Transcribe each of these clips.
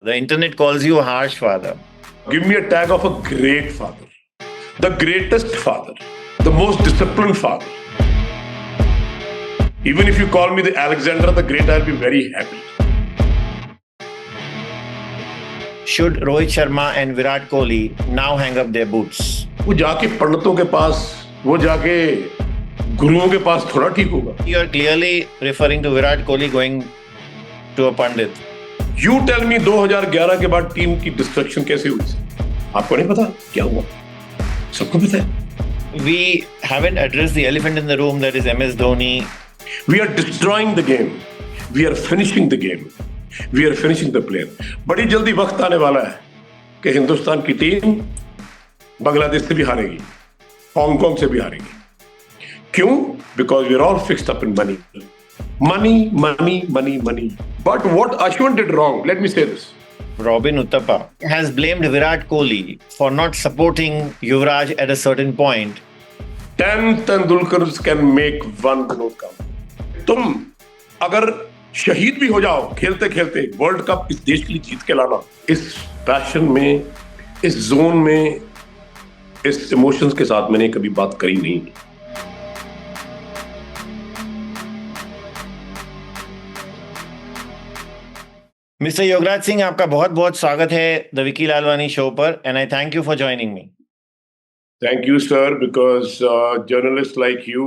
The internet calls you a harsh father. Give me a tag of a great father, the greatest father, the most disciplined father. Even if you call me the Alexander the Great, I'll be very happy. Should Rohit Sharma and Virat Kohli now hang up their boots? वो जाके पंडितों के पास, वो जाके गुरुओं के पास थोड़ा ठीक होगा. You are clearly referring to Virat Kohli going to a pandit. You tell me 2011 के बाद टीम की डिस्ट्रक्शन कैसे हुई? आपको नहीं पता क्या हुआ? सबको पता है. We haven't addressed the elephant in the room, that is MS Dhoni. We are destroying the game. We are finishing the game. We are finishing the player. बड़ी जल्दी वक्त आने वाला है कि हिंदुस्तान की टीम बांग्लादेश से भी हारेगी, हांगकांग से भी हारेगी. क्यों? Because we are all fixed up in money. Money, money, money, money. But what Ashwin did wrong, let me say this. Robin Uthappa has blamed Virat Kohli for not supporting Yuvraj at a certain point. 10 Tendulkars can make one Vinod Kambli. तुम अगर शहीद भी हो जाओ खेलते खेलते, world cup इस देश के लिए जीत के लाना, इस पैशन में, इस जोन में, इस इमोशंस के साथ मैंने कभी बात करी नहीं. मिस्टर योगराज सिंह, आपका बहुत बहुत स्वागत है द विकी लालवानी शो पर, and I thank you for joining me. Thank you, sir, because journalists like you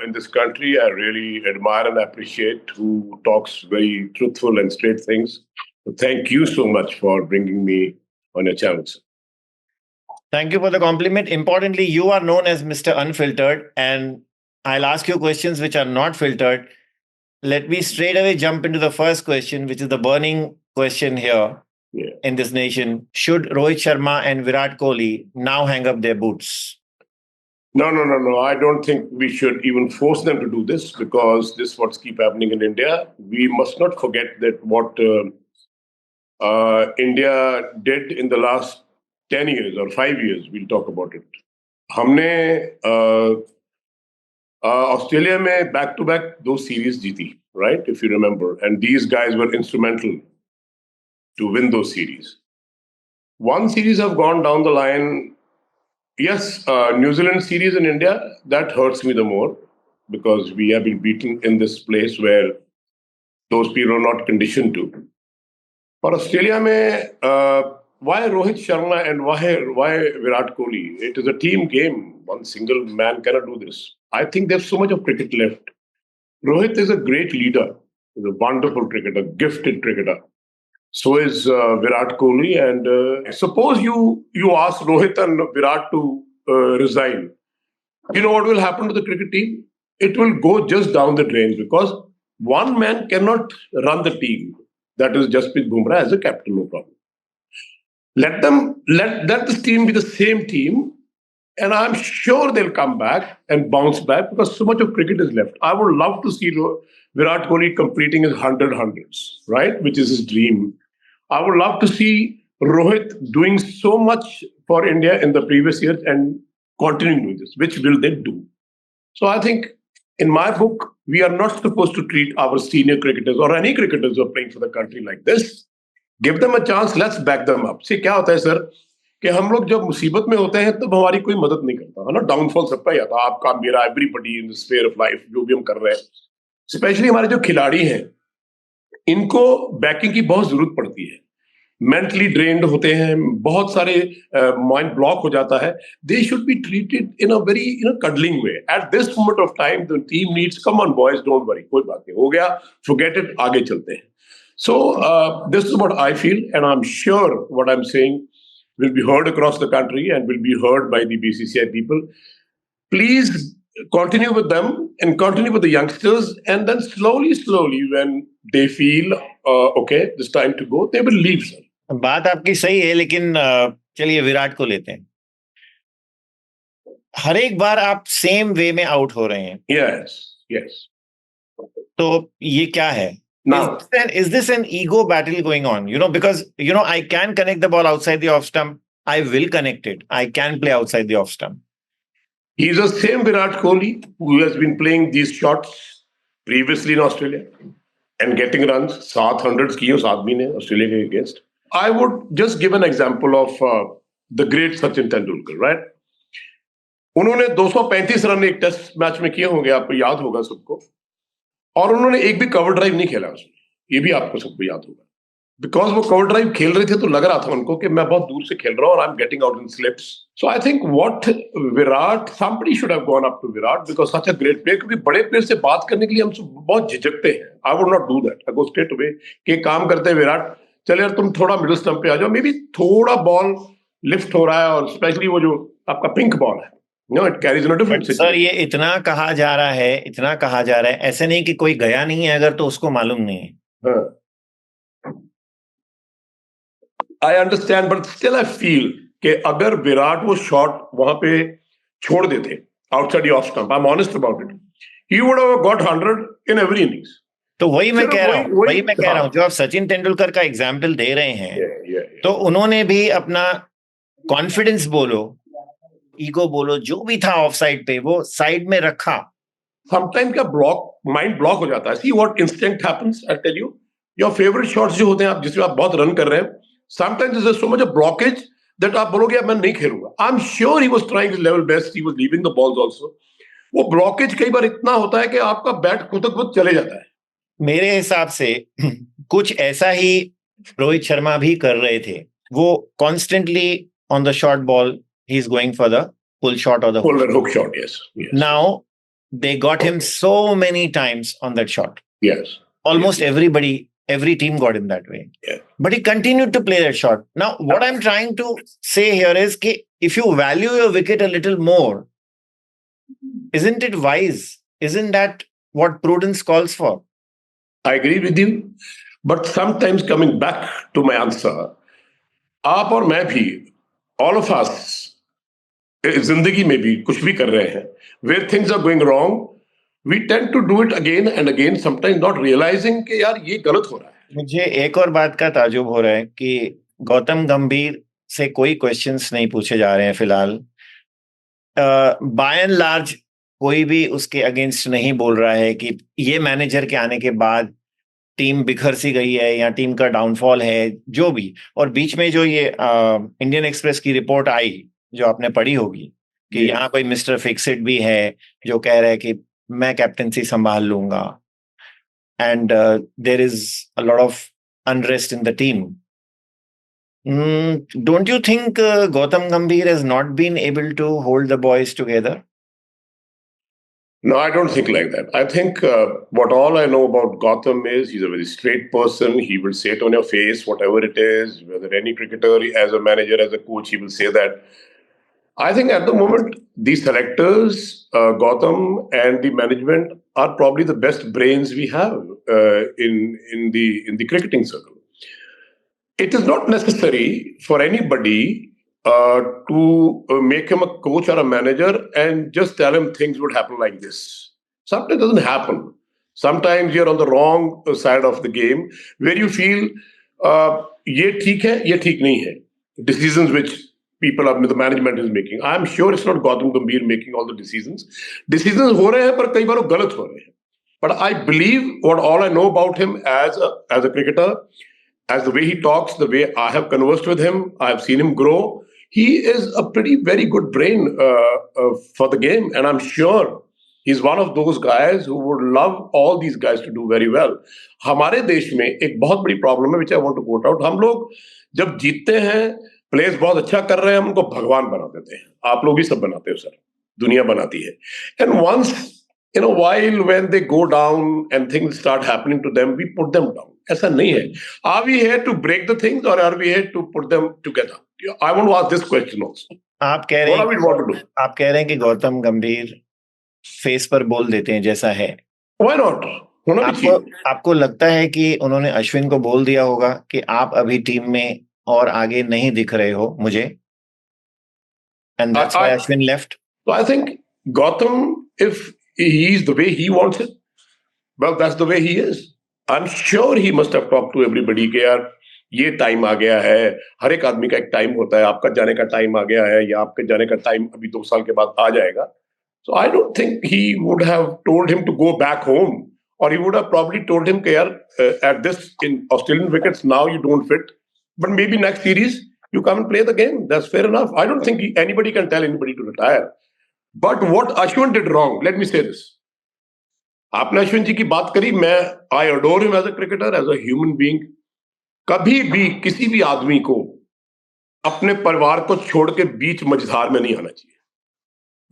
in this country, I really admire and appreciate, who talks very truthful and straight things. So thank you so much for bringing me on your channel, sir. Thank you for the compliment. Importantly, you are known as Mr. Unfiltered, and I'll ask you questions which are not filtered. Let me straight away jump into the first question, which is the burning question here. Yeah. In this nation. Should Rohit Sharma and Virat Kohli now hang up their boots? No. I don't think we should even force them to do this, because this is what's keep happening in India. We must not forget that what India did in the last 10 years or 5 years. We'll talk about it. हमने Australia में back to back 2 series जीती, right? If you remember, and these guys were instrumental to win those series. One series have gone down the line. Yes, New Zealand series in India, that hurts me the more, because we have been beaten in this place where those people are not conditioned to. For Australia, why Rohit Sharma and why Virat Kohli? It is a team game. One single man cannot do this. I think there's so much of cricket left. Rohit is a great leader. He's a wonderful cricketer, gifted cricketer. So is Virat Kohli, and suppose you ask Rohit and Virat to resign. You know what will happen to the cricket team? It will go just down the drain, because one man cannot run the team. That is Jasprit Bumrah as a captain, no problem. Let this team be the same team, and I'm sure they'll come back and bounce back, because so much of cricket is left. I would love to see Virat Kohli completing his 100 hundreds, right? Which is his dream. I would love to see Rohit doing so much for India in the previous years and continuing doing this. Which will they do? So I think, in my book, we are not supposed to treat our senior cricketers or any cricketers who are playing for the country like this. Give them a chance. Let's back them up. See, क्या होता है sir, कि हम लोग जब मुसीबत में होते हैं तब हमारी कोई मदद नहीं करता है ना. डाउनफॉल सबका ही आता है, आपका, मेरा, everybody in the sphere of life, जो भी हम कर रहे हैं. स्पेशली हमारे जो खिलाड़ी हैं, इनको बैकिंग की बहुत जरूरत पड़ती है. मेंटली ड्रेन्ड होते हैं, बहुत सारे माइंड ब्लॉक हो जाता है. They should be treated in a very cuddling way. At this moment of time the team needs, come on boys, don't worry, कोई बात नहीं, हो गया, फॉरगेट इट, आगे चलते हैं. So this is what I feel, and I am sure what I am saying will be heard across the country and will be heard by the BCCI people. Please continue with them and continue with the youngsters, and then slowly, when they feel okay, it's time to go, they will leave, sir. बात आपकी सही है, लेकिन चलिए विराट को लेते हैं. हर एक बार आप सेम वे में आउट हो रहे हैं. Yes. तो ये क्या है? Now, is this an ego battle going on? Because I can connect the ball outside the off stump. I will connect it. I can play outside the off stump. He's the same Virat Kohli who has been playing these shots previously in Australia. and getting runs. 700 किए उस आदमी ने Australia के against. I would just give an example of the great Sachin Tendulkar, right? उन्होंने 235 run एक test match में किए होंगे, आपको याद होगा सबको, और उन्होंने एक भी कवर ड्राइव नहीं खेला उसमें, ये भी आपको सबको याद होगा. बिकॉज वो कवर ड्राइव खेल रहे थे तो लग रहा था उनको कि मैं बहुत दूर से खेल रहा हूं और I am getting out in slips. So I think what Virat, somebody should have gone up to Virat because such a great player. क्योंकि बड़े प्लेयर से बात करने के लिए हम सब बहुत झिझकते हैं. I would not do that. I go straight away कि काम करते हैं विराट, चल यार तुम थोड़ा मिडिल स्टंप पे आ जाओ, मे बी थोड़ा बॉल लिफ्ट हो रहा है, और स्पेशली वो जो आपका पिंक बॉल है, know it carries in a different sir situation. ये इतना कहा जा रहा है, इतना कहा जा रहा है, ऐसे नहीं कि कोई गया नहीं है अगर तो उसको मालूम नहीं है. I understand, but still I feel कि अगर विराट वो शॉट वहां पे छोड़ देते outside off stump, I am honest about it, he would have got 100 in every innings. तो वही मैं सिर्फ कह रहा हूँ, वही मैं कह रहा हूँ, हाँ. जो आप सचिन तेंदुलकर का एग्जाम्पल दे रहे हैं, Yeah. तो उन्होंने भी अपना कॉन्फिडेंस बोलो, ईगो बोलो, जो भी था ऑफ साइड पे वो साइड में रखा. समटाइम क्या माइंड ब्लॉक हो जाता है. See what instant happens, I tell you, your favourite shots जो होते हैं, आप जिसमें आप बहुत रन कर रहे हैं, sometimes there is so much a blockage that आप बोलोगे मैं नहीं खेलूंगा. I am sure he was trying his level best, he was leaving the balls also. वो ब्लॉकेज कई बार इतना होता है कि आपका बैट खुद खुद चले जाता है. मेरे हिसाब से कुछ ऐसा ही रोहित शर्मा भी कर रहे थे. वो constantly on the short ball he is going for the pull shot और the hook shot. Yes. Now they got him so many times on that shot. Yes. Almost every team got him that way. Yeah. But he continued to play that shot. Now, what I'm trying to say here is that if you value your wicket a little more, isn't it wise? Isn't that what prudence calls for? I agree with you. But sometimes coming back to my answer, आप और मैं भी, all of us, जिंदगी में भी कुछ भी कर रहे हैं, where things are going wrong, we tend to do it again and again, sometimes not realizing कि यार ये गलत हो रहा है. मुझे एक और बात का ताजुब हो रहा है कि गौतम गंभीर से कोई क्वेश्चंस नहीं पूछे जा रहे हैं फिलहाल. बाय एंड लार्ज कोई भी उसके अगेंस्ट नहीं बोल रहा है कि ये मैनेजर के आने के बाद टीम बिखर सी गई है या टीम का डाउनफॉल है, जो भी. और बीच में जो ये इंडियन एक्सप्रेस की रिपोर्ट आई जो आपने पढ़ी होगी कि यहाँ कोई मिस्टर फिक्सिट भी है जो कह रहा है कि मैं कैप्टनसी संभाल लूंगा, and there is a lot of unrest in the team. Don't you think Gautam Gambhir has not been able to hold the boys together? No, I don't think like that. I think what all I know about Gotham is he's a very straight person. He will say it on your face, whatever it is, whether any cricketer, as a manager, as a coach, he will say that. I think at the moment, the selectors, Gotham and the management are probably the best brains we have in the cricketing circle. It is not necessary for anybody to make him a coach or a manager and just tell him things would happen like this. Sometimes it doesn't happen. Sometimes you're on the wrong side of the game where you feel ye theek hai, ye theek nahi hai. Decisions which people are, the management is making. I'm sure it's not Gautam Gambhir making all the decisions. Decisions ho rahe hain, par kai baar wo galat ho rahe hain. But I believe what all I know about him as a cricketer, as the way he talks, the way I have conversed with him, I have seen him grow. He is a pretty very good brain for the game, and I'm sure he's one of those guys who would love all these guys to do very well. हमारे देश में एक बहुत बड़ी problem है, which I want to quote out. हम लोग जब जीतते हैं, प्लेयर्स बहुत अच्छा कर रहे हैं, हम उनको भगवान बना देते हैं. आप लोग भी सब बनाते हो सर, दुनिया बनाती है. And once in a while, when they go down and things start happening to them, we put them down. ऐसा नहीं है. Are we here to break the things, or are we here to put them together? I want to ask this question also. आप कह रहे What are we want to do? आप कह रहे हैं कि गौतम गंभीर फेस पर बोल देते हैं जैसा है. Why not? होना भी चाहिए. आपको लगता है कि उन्होंने अश्विन को बोल दिया होगा कि आप अभी टीम में और आगे नहीं दिख रहे हो मुझे, and that's why Ashwin left? So I think Gautam, if he's the way he wants it, well, that's the way he is. I'm sure he must have talked to everybody कि यार ये टाइम आ गया है. हर एक आदमी का एक time होता है. आपका जाने का टाइम आ गया है, या आपके जाने का टाइम अभी 2 साल के बाद आ जाएगा. So I don't think he would have told him to go back home or he would have probably told him, at this in Australian wickets, now you don't fit. But maybe next series, you come and play the game. That's fair enough. I don't think anybody can tell anybody to retire. But what Ashwin did wrong, let me say this. आपने अश्विन जी की बात करी, मैं I adore him as a cricketer, as a human being. कभी भी किसी भी आदमी को अपने परिवार को छोड़ के बीच मझधार में नहीं आना चाहिए.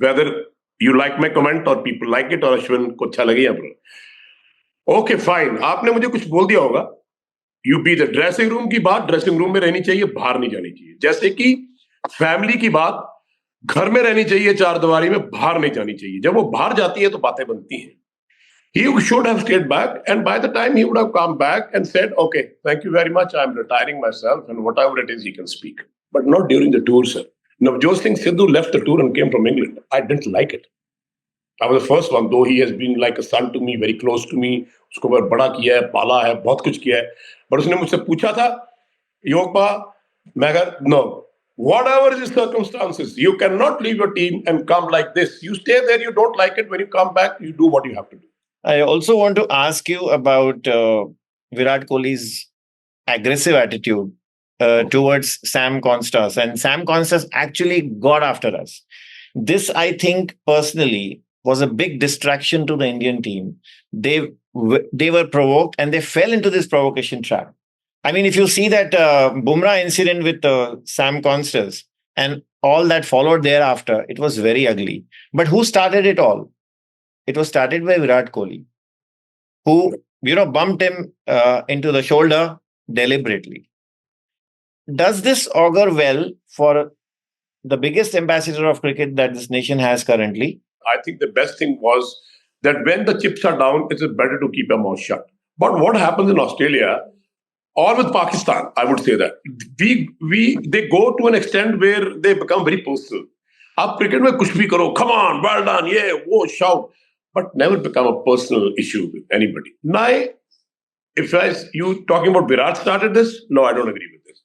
Whether you like my comment और पीपल लाइक इट, और अश्विन को अच्छा लगे या बुरा. ओके फाइन, आपने मुझे कुछ बोल दिया होगा. You be the dressing room की बात ड्रेसिंग रूम में रहनी चाहिए, बाहर नहीं जानी चाहिए. जैसे कि फैमिली की बात घर में रहनी चाहिए, चार दीवारी में, बाहर नहीं जानी चाहिए. जब वो बाहर जाती है तो बातें बनती हैं. He should have stayed back, and by the time he would have come back and said, "Okay, thank you very much. I'm retiring myself, and whatever it is, he can speak." But not during the tour, sir. Navjot Singh Sidhu left the tour and came from England. I didn't like it. I was the first one, though he has been like a son to me, very close to me. उसको बहुत बड़ा किया है, पाला है, बहुत कुछ किया है. But उसने मुझसे पूछा था, योगपा, मैं कहा, no. Whatever is the circumstances, you cannot leave your team and come like this. You stay there, you don't like it. When you come back, you do what you have to do. I also want to ask you about Virat Kohli's aggressive attitude towards Sam Constas. And Sam Constas actually got after us. This, I think, personally, was a big distraction to the Indian team. They were provoked and they fell into this provocation trap. I mean, if you see that Bumrah incident with Sam Constas and all that followed thereafter, it was very ugly. But who started it all? It was started by Virat Kohli, who, bumped him into the shoulder deliberately. Does this augur well for the biggest ambassador of cricket that this nation has currently? I think the best thing was that when the chips are down, it's better to keep your mouth shut. But what happens in Australia, or with Pakistan, I would say that they go to an extent where they become very personal. आप cricket में कुछ भी करो, come on, well done, yeah, वो shout, but never become a personal issue with anybody. Now, if you talking about Virat started this, no, I don't agree with this.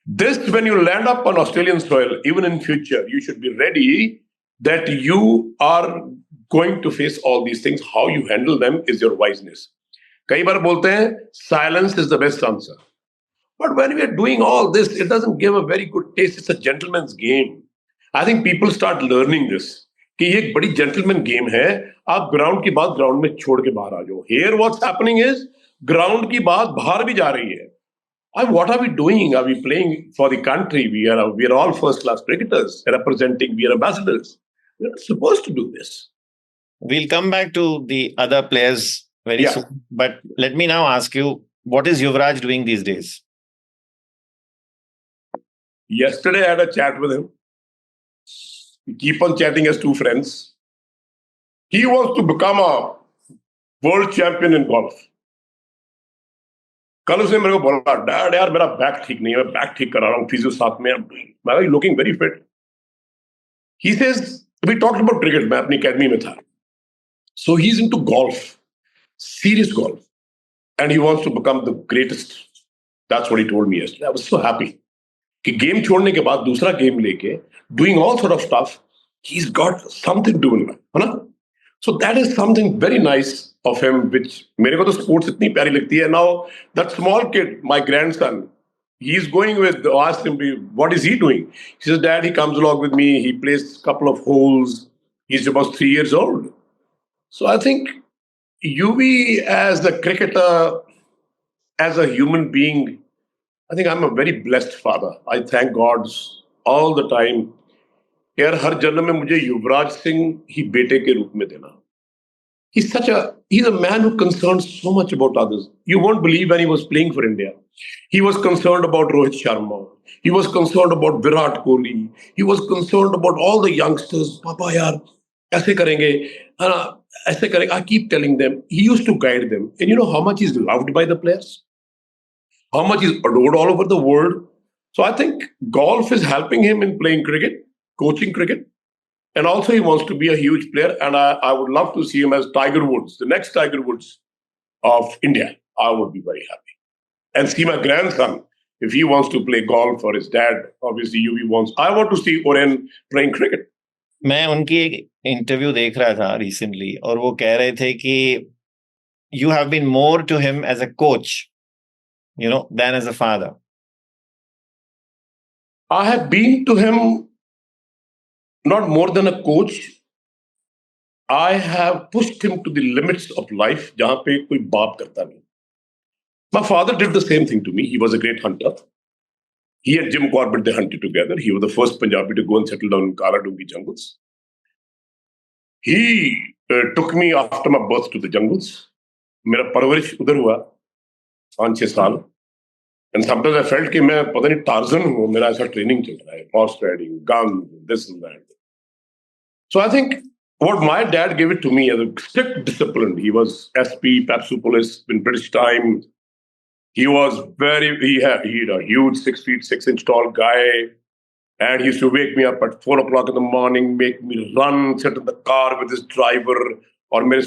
This, when you land up on Australian soil, even in future, you should be ready that you are going to face all these things. How you handle them is your wiseness. कई बार बोलते हैं silence is the best answer. But when we are doing all this, it doesn't give a very good taste. It's a gentleman's game. I think people start learning this. कि ये एक बड़ी gentleman game है. आप ground की बात ground में छोड़ के बाहर आ जाओ. Here what's happening is ground की बात बाहर भी जा रही है. What are we doing? Are we playing for the country? We are all first-class cricketers representing. We are ambassadors. We're not supposed to do this. We'll come back to the other players very soon. But let me now ask you, what is Yuvraj doing these days? Yesterday, I had a chat with him. We keep on chatting as two friends. He wants to become a world champion in golf. कल उसने मेरे को बोला, dad यार मेरा back ठीक नहीं है, मैं बैक ठीक करा रहा हूँ फिजियो साथ में. मैं looking very fit. He says, we talked about cricket. मैं अपनी academy में था. So he's into golf, serious golf, and he wants to become the greatest. That's what he told me yesterday. I was so happy. कि game छोड़ने के बाद दूसरा game लेके doing all sort of stuff, he's got something doing, है ना? So that is something very nice of him, which मेरे को तो sports इतनी प्यारी लगती है. Now that small kid, my grandson, he's going with, asked him, what is he doing? He says, Dad, he comes along with me. He plays a couple of holes. He's about 3 years old. So I think UV as a cricketer, as a human being, I think I'm a very blessed father. I thank God all the time. यार हर जन्म में मुझे युवराज सिंह ही बेटे के रूप में देना. He's a man who concerns so much about others. You won't believe when he was playing for India. He was concerned about Rohit Sharma. He was concerned about Virat Kohli. He was concerned about all the youngsters. Papa yaar, ऐसे करेंगे, ऐसे करेंगे. I keep telling them. He used to guide them. And you know how much he's loved by the players? How much he's adored all over the world? So I think golf is helping him in playing cricket, coaching cricket. And also he wants to be a huge player. And I would love to see him as Tiger Woods, the next Tiger Woods of India. I would be very happy. And see my grandson, if he wants to play golf, or his dad, obviously UV wants. I want to see Oren playing cricket. मैं उनकी एक interview देख रहा था recently और वो कह रहे थे कि you have been more to him as a coach, than as a father? I have been to him not more than a coach. I have pushed him to the limits of life, जहाँ पे कोई बाप करता नहीं. My father did the same thing to me. He was a great hunter. He and Jim Corbett, they hunted together. He was the first Punjabi to go and settle down in Kaladungi jungles. He took me after my birth to the jungles. मेरा परवरिश उधर हुआ 5-6 साल. And sometimes I felt कि मैं पता नहीं torsion हूँ, मेरा ऐसा ट्रेनिंग चल रहा है, horse riding, guns, this and that. So I think what my dad gave it to me as a strict discipline. He was SP, Papsupolis in British time. He was he had a huge 6'6" tall guy. And he used to wake me up at 4 o'clock in the morning, make me run, sit in the car with his driver, और मेरे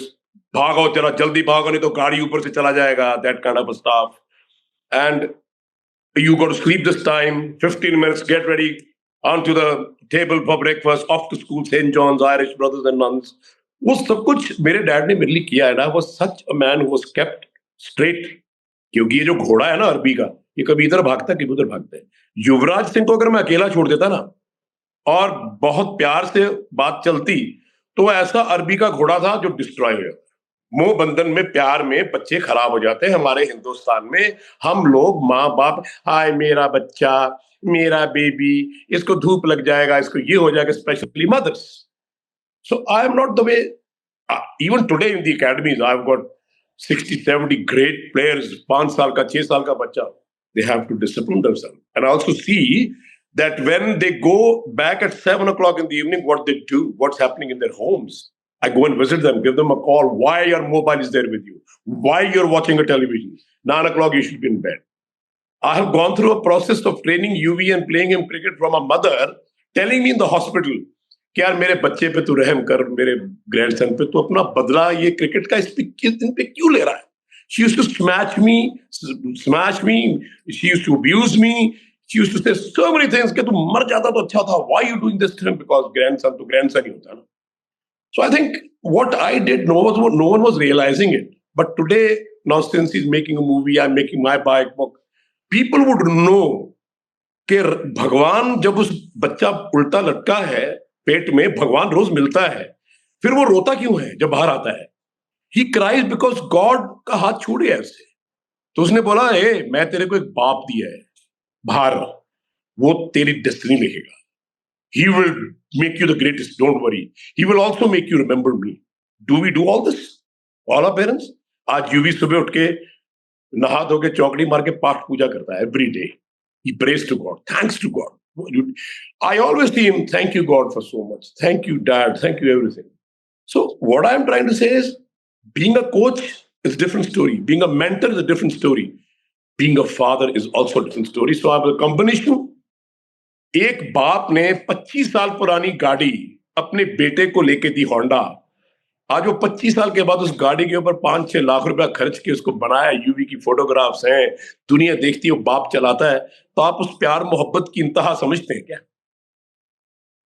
भागो चला जल्दी भागो नहीं तो गाड़ी ऊपर से चला जाएगा, that kind of stuff. And you got to sleep this time, 15 minutes, get ready, onto the table for breakfast, off to school, St. John's, Irish Brothers and Nuns. वो सब कुछ मेरे डैड ने मेरे लिए किया है ना. Was such a man who was kept straight. क्योंकि ये जो घोड़ा है ना अरबी का, ये कभी इधर भागता है कभी उधर भागता है. युवराज सिंह को अगर मैं अकेला छोड़ देता ना और बहुत प्यार से बात चलती तो वो ऐसा अरबी का घोड़ा था जो डिस्ट्रॉय हो जाता. मोह बंधन में प्यार में बच्चे खराब हो जाते हैं. हमारे हिंदुस्तान में हम लोग माँ बाप, हाय मेरा बच्चा, मेरा बेबी, इसको धूप लग जाएगा, इसको ये हो जाएगा, specially mothers. So I am not the way. Even today in the academies I have got 60-70 great players. 5 साल का 6 साल का बच्चा, they have to discipline themselves. And I also see that when they go back at 7 o'clock in the evening, what they do, what's happening in their homes. I go and visit them, give them a call. Why your mobile is there with you? Why you're watching a television? 9 o'clock, you should be in bed. I have gone through a process of training UV and playing him cricket from a mother telling me in the hospital कि यार मेरे बच्चे पे तू रहम कर, मेरे grandson पे तू अपना बदला ये क्रिकेट का इन पे क्यों ले रहा है. She used to smash me. She used to abuse me. She used to say so many things कि तू मर जाता तो अच्छा था. Why are you doing this to him? Because grandson to grandson ही होता है ना. So I think what I did, no one was realizing it. But today, now since he's making a movie, I'm making my book, people would know कि भगवान जब उस बच्चा उल्टा लटका है पेट में, भगवान रोज मिलता है, फिर वो रोता क्यों है जब बाहर आता है. He cries because God का हाथ छूट गया उससे. तो उसने बोला, मैं तेरे को एक बाप दिया है बाहर, वो तेरी डेस्टिनी लिखेगा. He will make you the greatest, don't worry. He will also make you remember me. Do we do all this? All our parents? आज यूवी सुबह उठ के नहा धो के चौकड़ी मार के पाठ पूजा करता है every day. He prays to God, thanks to God. I always see him, thank you God for so much. Thank you Dad, thank you everything. So what I'm trying to say is, being a coach is a different story. Being a mentor is a different story. Being a father is also a different story. So I have a combination. एक बाप ने 25 साल पुरानी गाड़ी अपने बेटे को लेके दी होंडा. आज वो 25 साल के बाद उस गाड़ी के ऊपर 5-6 लाख रुपया खर्च के उसको बनाया. यूवी की फोटोग्राफ्स हैं, दुनिया देखती है, वो बाप चलाता है. तो आप उस प्यार मोहब्बत की इंतहा समझते हैं क्या?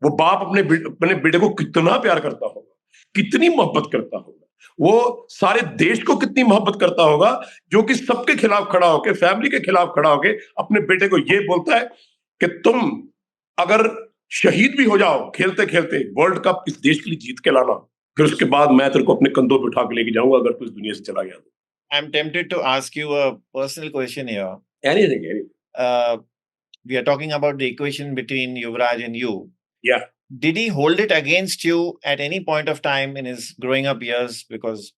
वो बाप अपने बेटे को कितना प्यार करता होगा, कितनी मोहब्बत करता होगा, वो सारे देश को कितनी मोहब्बत करता होगा, जो कि सबके खिलाफ खड़ा होके, फैमिली के खिलाफ खड़ा होके अपने बेटे को ये बोलता है कि तुम अगर शहीद भी हो जाओ खेलते खेलते, वर्ल्ड कप इस देश के लिए जीत के लाना, फिर उसके बाद मैं तेरे को अपने कंधों पे उठा के लेके जाऊंगा अगर तू इस दुनिया से चला गया तो. I'm tempted to ask you a personal question here. Anything. We are talking about the equation between Yuvraj and you. Yeah. Did he hold it against you at any point of time in his growing up years because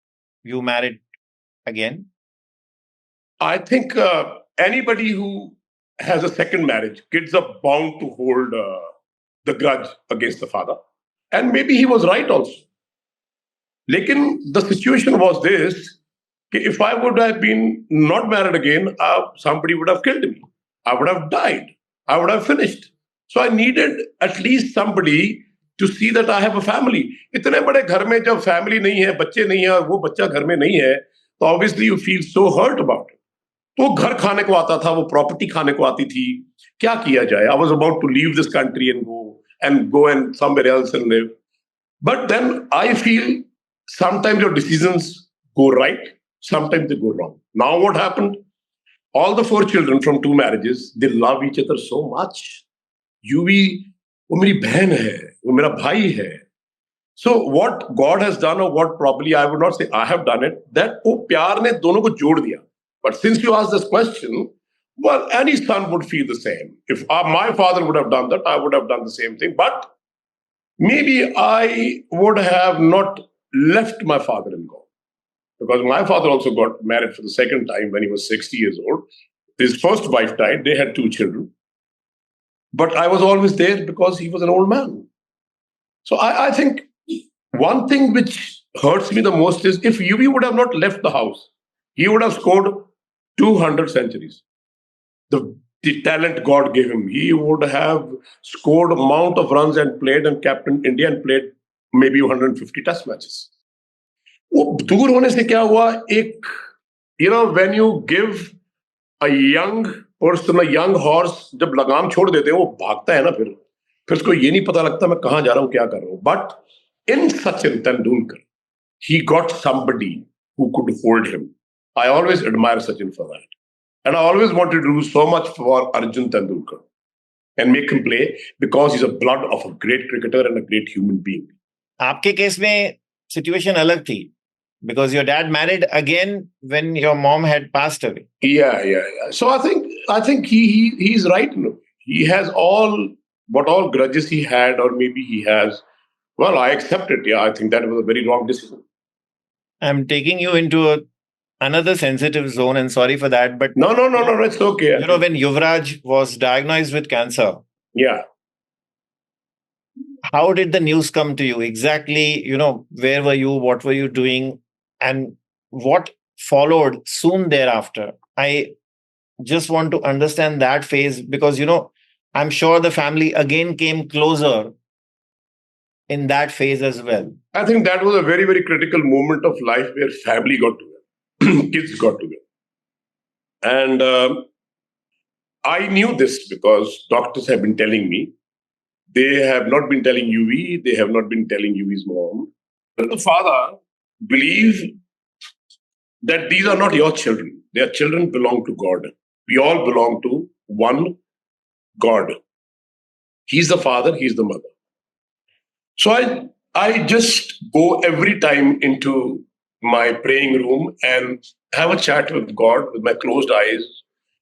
you married again? I think anybody who has a second marriage, kids are bound to hold the grudge against the father. And maybe he was right also. Lekin the situation was this, if I would have been not married again, somebody would have killed me. I would have died. I would have finished. So I needed at least somebody to see that I have a family. इतने बड़े घर में जब family नहीं है, बच्चे नहीं है और वो बच्चा घर में नहीं है, तो obviously you feel so hurt about it. तो घर खाने को आता था, वो property खाने को आती थी. क्या किया जाए? I was about to leave this country and go and somewhere else and live. But then I feel sometimes your decisions go right, Sometimes they go wrong. Now what happened? All the 4 children from 2 marriages, they love each other so much. UV, वो मेरी बहन है, वो मेरा भाई है. So what God has done, or what probably I would not say I have done it, that वो प्यार ने दोनों को जोड़ दिया. But since you asked this question, well, any son would feel the same. If my father would have done that, I would have done the same thing. But maybe I would have not left my father-in-law. Because my father also got married for the second time when he was 60 years old. His first wife died. They had 2 children. But I was always there because he was an old man. So I think one thing which hurts me the most is if UV would have not left the house, he would have scored 200 centuries. The talent God gave him, he would have scored amount of runs and played and captained India and played maybe 150 test matches. वो दूर होने से क्या हुआ? एक, when you give a young person, a young horse, जब लगाम छोड़ देते हैं वो भागता है ना, फिर उसको ये नहीं पता लगता मैं कहाँ जा रहा हूँ, क्या कर रहा हूँ. But in Sachin Tendulkar, he got somebody who could hold him. I always admire Sachin for that. And I always wanted to do so much for Arjun Tendulkar and make him play because he's a blood of a great cricketer and a great human being. आपके case में situation अलग थी. Because your dad married again when your mom had passed away. Yeah. So I think he's right. He has all grudges he had, or maybe he has. Well, I accept it. Yeah, I think that was a very wrong decision. I'm taking you into another sensitive zone, and sorry for that. But no, it's okay. When Yuvraj was diagnosed with cancer. Yeah. How did the news come to you? Exactly, where were you? What were you doing? And what followed soon thereafter? I just want to understand that phase because, I'm sure the family again came closer in that phase as well. I think that was a very, very critical moment of life where family got together, kids got together. And I knew this because doctors have been telling me. They have not been telling UV, they have not been telling UV's mom. But the father believe that these are not your children. Their children belong to God. We all belong to one God. He's the father, he's the mother. So I just go every time into my praying room and have a chat with God with my closed eyes.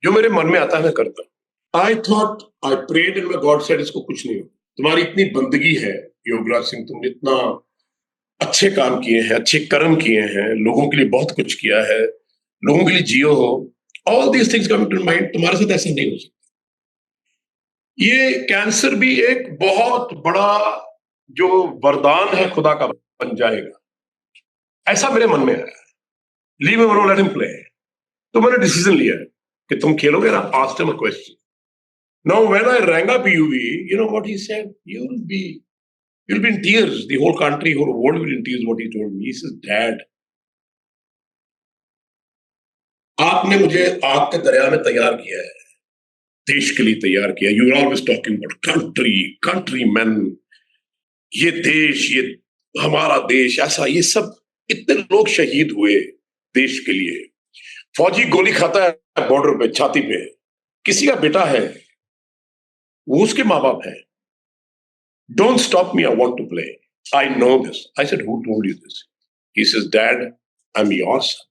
जो मेरे मन में आता है मैं करता. I thought, I prayed and my God said, इसको कुछ नहीं हो. तुम्हारी इतनी बंदगी है योगराज सिंह, तुमने इतना अच्छे काम किए हैं, अच्छे कर्म किए हैं, लोगों के लिए बहुत कुछ किया है, लोगों के लिए जियो हो. All these things come to mind. तुम्हारे साथ ऐसा नहीं हो सकता. ये कैंसर भी एक बहुत बड़ा जो वरदान है खुदा का बन जाएगा, ऐसा मेरे मन में आया. Leave him alone, let him play. तो मैंने डिसीजन लिया है कि तुम खेलोगे ना. Asked him a question. Now when I rang up UV, you know what he said? You'll be in tears. The whole country, whole world will be in tears. What he told me, he says, Dad, आपने मुझे आग के दरिया में तैयार किया है, देश के लिए तैयार किया. You are always talking about countrymen. ये देश, ये हमारा देश, ऐसा, ये सब इतने लोग शहीद हुए देश के लिए. फौजी गोली खाता है बॉर्डर पे, छाती पे, किसी का बेटा है, वो उसके माँ बाप है. Don't stop me, I want to play. I know this. I said, who told you this? He says, Dad, I'm your son.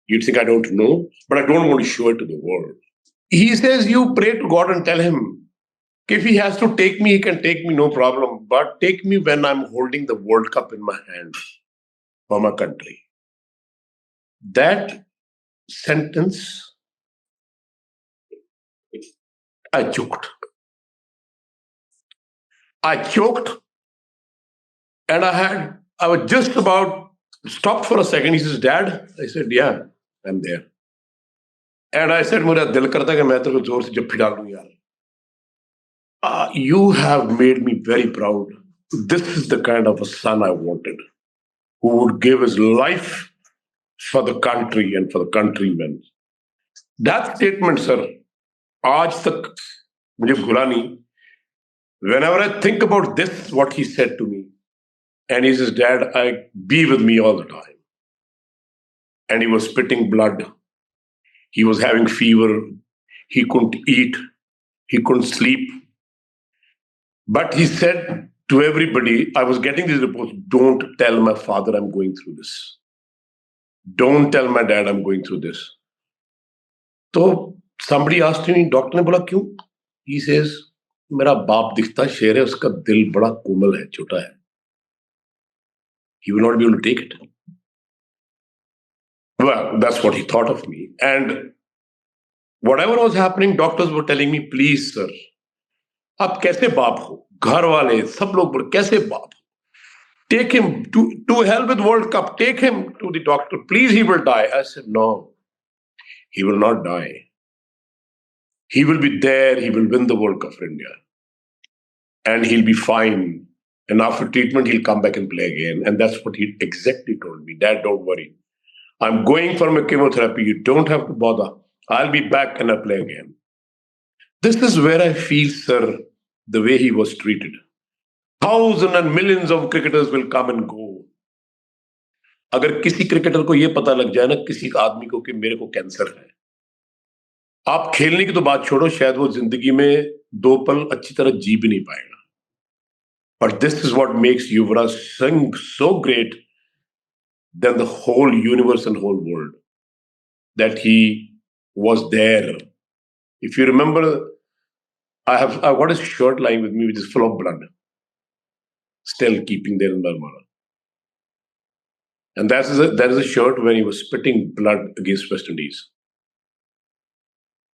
You think I don't know? But I don't want to show it to the world. He says, you pray to God and tell him, if he has to take me, he can take me, no problem. But take me when I'm holding the World Cup in my hand for my country. That sentence, I choked. And I was just about stopped for a second. He says, Dad? I said, yeah, I'm there. And I said, मेरा दिल करता है कि मैं तेरे को जोर से जप्फी डाल दूं यार. You have made me very proud. This is the kind of a son I wanted, who would give his life for the country and for the countrymen. That statement, sir, आज तक मुझे भूला नहीं. Whenever I think about this, what he said to me, and he says, Dad, be with me all the time. and he was spitting blood. He was having fever. He couldn't eat. He couldn't sleep. But he said to everybody, I was getting these reports, don't tell my father I'm going through this. Don't tell my dad I'm going through this. So somebody asked me, doctor ने बोला क्यों? He says, मेरा बाप दिखता शेर है, उसका दिल बड़ा कोमल है, छोटा है. He will not be able to take it. Well, that's what he thought of me. And whatever was happening, doctors were telling me, please, sir, आप कैसे बाप हो? घर वाले सब लोग बोले कैसे बाप? Take him to hell with World Cup. Take him to the doctor. Please, he will die. I said, no, he will not die. He will be there. He will win the World Cup for India. And he'll be fine. And after treatment, he'll come back and play again. And that's what he exactly told me. Dad, don't worry. I'm going for my chemotherapy. You don't have to bother. I'll be back and I'll play again. This is where I feel, sir, the way he was treated. Thousands and millions of cricketers will come and go. अगर किसी cricketer को यह पता लग जाए ना किसी आदमी को कि मेरे को कैंसर है, आप खेलने की तो बात छोड़ो, शायद वो जिंदगी में 2 पल अच्छी तरह जी भी नहीं पाएगा. But this is what makes Yuvraj Singh so great than the whole universe and whole world. That he was there. If you remember, I've got his shirt lying with me, which is full of blood. Still keeping there in Marmara. And that is a shirt when he was spitting blood against West Indies.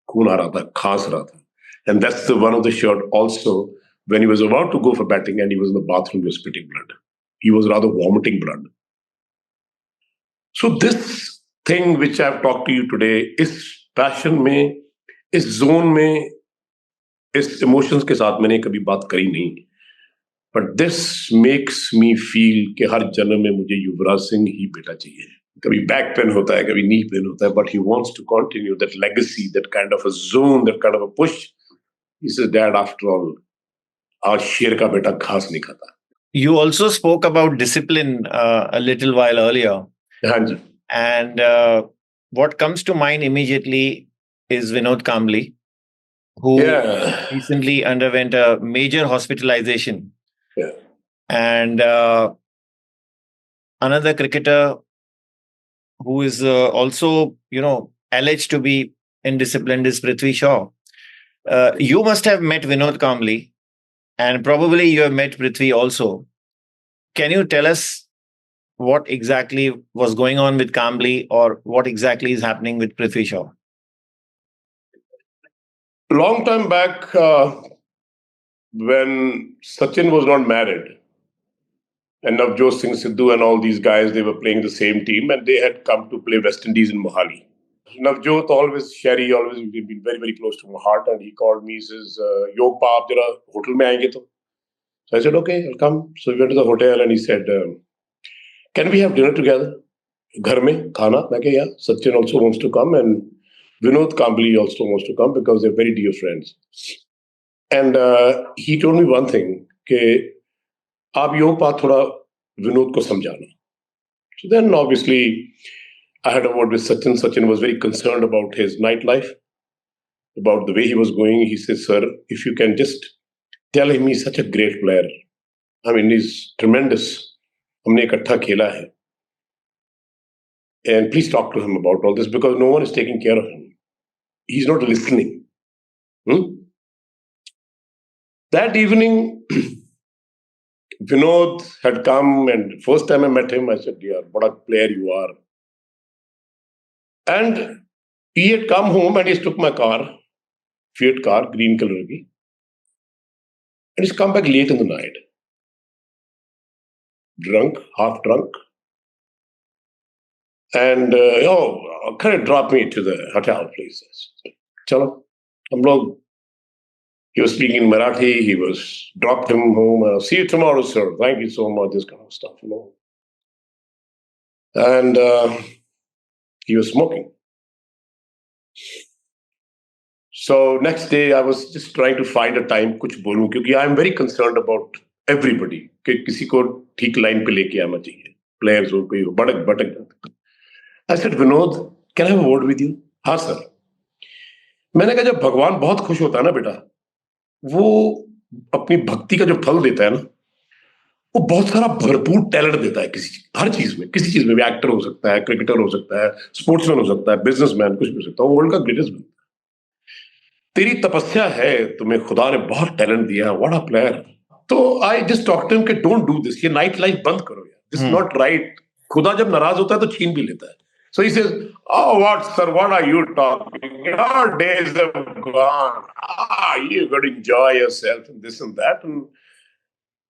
Khoon aa raha tha, khaas raha tha. And that's the one of the shirt also when he was about to go for batting and he was in the bathroom, he was spitting blood. He was rather vomiting blood. So this thing which I've talked to you today, is passion में, इस zone में, इस emotions के साथ मैंने कभी बात करी नहीं. But this makes me feel कि हर जन्म में मुझे युवराज सिंह ही बेटा चाहिए. कभी back pain होता है, कभी knee pain होता है, but he wants to continue that legacy, that kind of a zone, that kind of a push. He says, Dad, after all, आज शेर का बेटा घास नहीं खाता. You also spoke about discipline a little while earlier. हाँ जी. And what comes to mind immediately is Vinod Kambli, who recently underwent a major hospitalization. Yeah. And another cricketer who is also, alleged to be indisciplined is Prithvi Shaw. You must have met Vinod Kambli, and probably you have met Prithvi also. Can you tell us what exactly was going on with Kambli, or what exactly is happening with Prithvi Shaw? Long time back, when Sachin was not married, and Navjot Singh Sidhu and all these guys, they were playing the same team, and they had come to play West Indies in Mohali. Navjot Sherry always been very, very close to my heart, and he called me, he says, Yog pa, aap jara hotel mein aayenge to. So I said, okay, I'll come. So we went to the hotel, and he said, can we have dinner together? Ghar mein, khana? I said, yeah. Sachin also wants to come, and Vinod Kambli also wants to come because they're very dear friends. And he told me one thing, कि आप योग पा थोड़ा विनोद को समझाना. So then obviously I had a word with Sachin. Sachin was very concerned about his nightlife, about the way he was going. He said, sir, if you can just tell him he's such a great player. I mean, he's tremendous. हमने इकट्ठा खेला है. And please talk to him about all this because no one is taking care of him. He's not listening. That evening, Vinod had come, and first time I met him, I said, dear, what a player you are. And he had come home and he took my car, Fiat car, green color. And he's come back late in the night. Drunk, half drunk. And, can you drop me to the hotel, please? Chalo, he was speaking in Marathi. He was dropped him home. See you tomorrow, sir. Thank you so much. This kind of stuff, And he was smoking. So next day, I was just trying to find a time कुछ बोलूं क्योंकि I am very concerned about everybody कि किसी को ठीक line पे लेके आना चाहिए. Players हो कोई भटक. I said Vinod can I have a word with you? हाँ सर। मैंने कहा जब भगवान बहुत खुश होता है ना बेटा, वो अपनी भक्ति का जो फल देता है ना, वो बहुत सारा भरपूर टैलेंट देता है हर चीज में, किसी चीज में भी। एक्टर हो सकता है, क्रिकेटर हो सकता है, स्पोर्ट्समैन हो सकता है, बिजनेसमैन, कुछ भी हो सकता है, वो वर्ल्ड का ग्रेटेस्ट बनता है। तेरी तपस्या है, तुम्हें खुदा ने बहुत टैलेंट दिया, व्हाट अ प्लेयर। तो I just talk to him कि डोंट डू दिस, ये नाइट लाइफ बंद करो यार, दिस नॉट राइट। खुदा जब नाराज होता है तो छीन भी लेता है। So he says, oh what sir, what are you talking, your days have gone, you got to enjoy yourself and this and that। And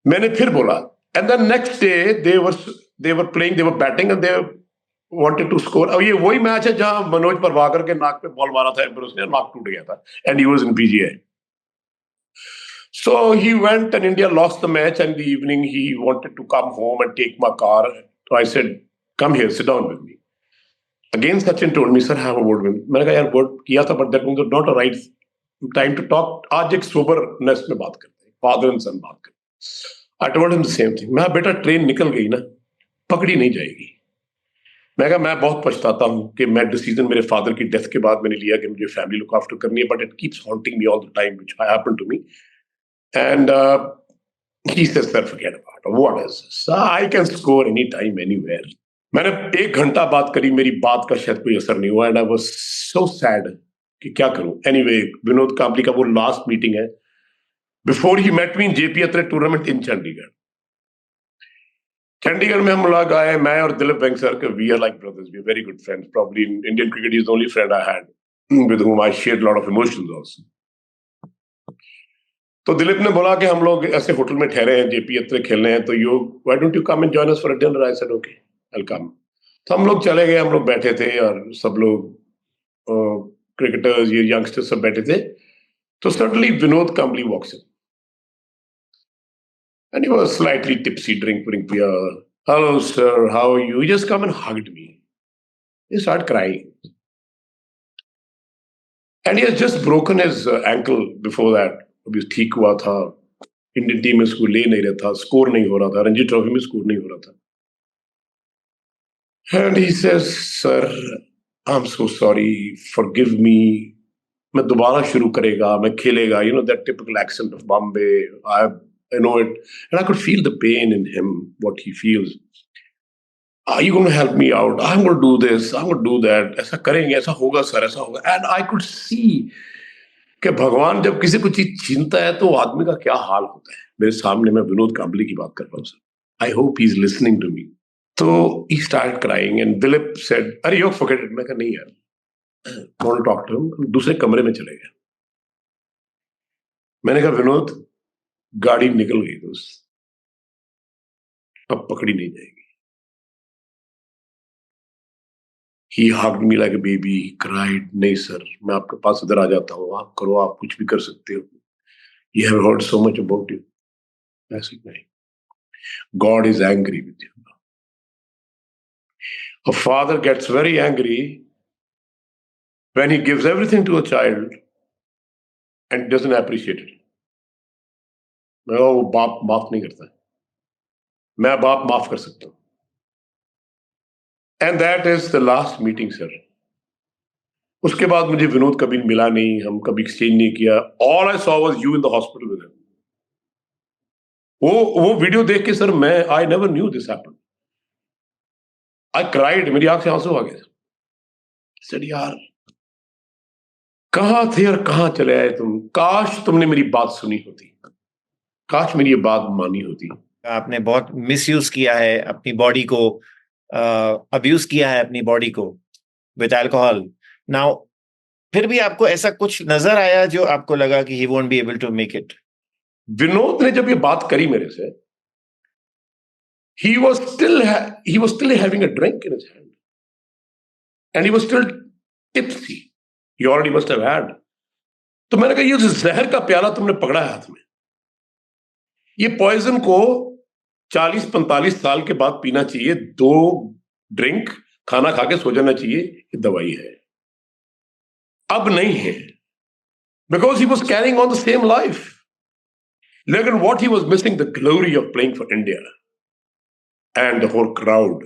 मैंने फिर बोला, and then next day they were playing, they were batting and they wanted to score। अब ये वही match है जहां मनोज प्रभाकर के नाक पे बॉल मारा था फिर उसने नाक टूट गया था, and he was in PGI. So he went and India lost the match, and in the evening he wanted to come home and take my car. So I said, come here, sit down with me. Again Sachin told me, sir, have a word with me। मैंने कहा यार word किया था, but that was not a right time to talk। आज एक soberness में बात करते हैं, father and son बात करते हैं। I told him the same thing। मैं बेटा ट्रेन निकल गई ना, पकड़ी नहीं जाएगी। मैं कहा मैं बहुत पछताता हूँ कि मैं डिसीजन मेरे फादर की डेथ के बाद मैंने लिया कि मुझे फैमिली लुक आफ्टर करनी है, but it keeps haunting me all the time, which happened to me. And he says, sir, forget about it, what is this, I can score anytime anywhere। मैंने 1 घंटा बात करी, मेरी बात का शायद कोई असर नहीं हुआ, and I was so sad कि क्या करूं। एनीवे विनोद कांबली का वो लास्ट मीटिंग है before he met me in JP Atre tournament in Chandigarh. Chandigarh में हम लोग आए, मैं और दिलीप वेंकसर के, we are like brothers, we are very good friends. Probably in Indian cricket is the only friend I had with whom I shared a lot of emotions also। तो दिलीप ने बोला कि हम लोग ऐसे होटल में ठहरे हैं, जेपी अत्रे खेलने हैं, तो you why don't you come and join us for a dinner? I said okay, I will come. तो हम लोग चले गए, हम लोग बैठे थे और सब लोग क्रिकेटर्स, ये यंगस्टर्स सब बैठे थे। तो suddenly Vinod Kambli walks in and he was slightly tipsy, drink beer. Hello sir, how are you? He just come and hugged me, he start crying and he has just broken his ankle before that. अभी ठीक हुआ था, Indian team में इसको ले नहीं रहा था, स्कोर नहीं हो रहा था, रणजी ट्रॉफी में स्कोर नहीं हो रहा था। And he says, sir, I'm so sorry, forgive me। मैं दोबारा शुरू करेगा, मैं खेलेगा, you know that typical accent of Bombay, I know it, and I could feel the pain in him, what he feels। Are you going to help me out? I'm going to do this, I'm going to do that। ऐसा करेंगे, ऐसा होगा sir, ऐसा होगा। And I could see कि भगवान जब किसी को चीज छीनता है तो आदमी का क्या हाल होता है। मेरे सामने मैं विनोद कांबली की बात कर रहा हूँ sir. I hope he is listening to me. तो he start crying and Dilip said, अरे यो फॉरगेट इट। मैं कहा नहीं यार, डोंट टॉक टू हिम। दूसरे कमरे में चले गए। मैंने कहा विनोद, गाड़ी निकल गई दोस्त, अब पकड़ी नहीं जाएगी। ही hugged me like a baby, he cried, नहीं सर, मैं आपके पास इधर आ जाता हूँ, आप करो, आप कुछ भी कर सकते हो, you have heard so much about you. मैं नहीं, God is angry with you। A father gets very angry when he gives everything to a child and doesn't appreciate it। मैं वो बाप माफ नहीं करता, मैं बाप माफ कर सकता हूं। And that is the last meeting sir. उसके बाद मुझे विनोद कभी मिला नहीं, हम कभी एक्सचेंज नहीं किया। All I saw was you in the hospital with him. वो वीडियो देख के सर मैं, I never knew this happened. I cried, मेरी आंख से आंसू आ गए। सर यार कहां थे और कहां चले आए तुम? काश तुमने मेरी बात सुनी होती, काश मेरी ये बात मानी होती। आपने बहुत मिसयूज किया है अपनी बॉडी को, अब्यूज किया है अपनी बॉडी को विद अल्कोहल। नाउ फिर भी आपको ऐसा कुछ नजर आया जो आपको लगा कि he won't be able to make it? Vinod ने जब ये बात करी मेरे से, he was still having a drink in his hand and he was still tipsy। He already must have had। तो मैंने कहा ये जहर का प्याला तुमने पकड़ा है हाथ में, ये पॉइजन को 40-45 साल के बाद पीना चाहिए, 2 ड्रिंक खाना खा के सो जाना चाहिए, ये दवाई है। अब नहीं है, because he was carrying on the same life. लेकिन what he was missing the glory of playing for India and the whole crowd।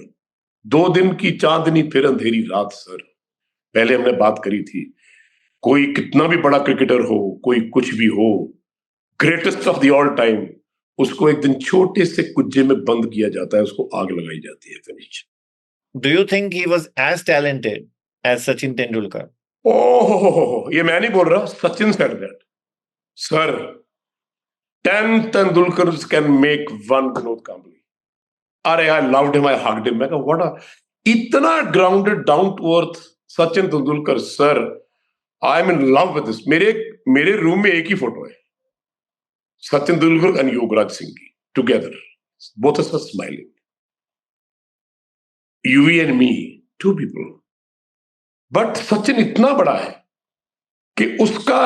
2 दिन की चांदनी फिर अंधेरी रात सर। पहले हमने बात करी थी, कोई कितना भी बड़ा क्रिकेटर हो, कोई कुछ भी हो, greatest of the all time, उसको एक दिन छोटे से कुज्जे में बंद किया जाता है, उसको आग लगाई जाती है, finish. Do you think he was as talented as Sachin Tendulkar? ओह, ये मैं नहीं बोल रहा, Sachin said that. Sir, 10 Tendulkars can make one Vinod Kambli. अरे I loved him, I hugged him. मैं कहा व्हाट अ, इतना grounded down to earth Sachin Tendulkar sir, I am in love with this. मेरे रूम में एक ही फोटो है, सचिन तेंदुलकर एंड योगराज सिंह की together, both of us smiling, Yuvi and me, 2 people. But Sachin इतना बड़ा है कि उसका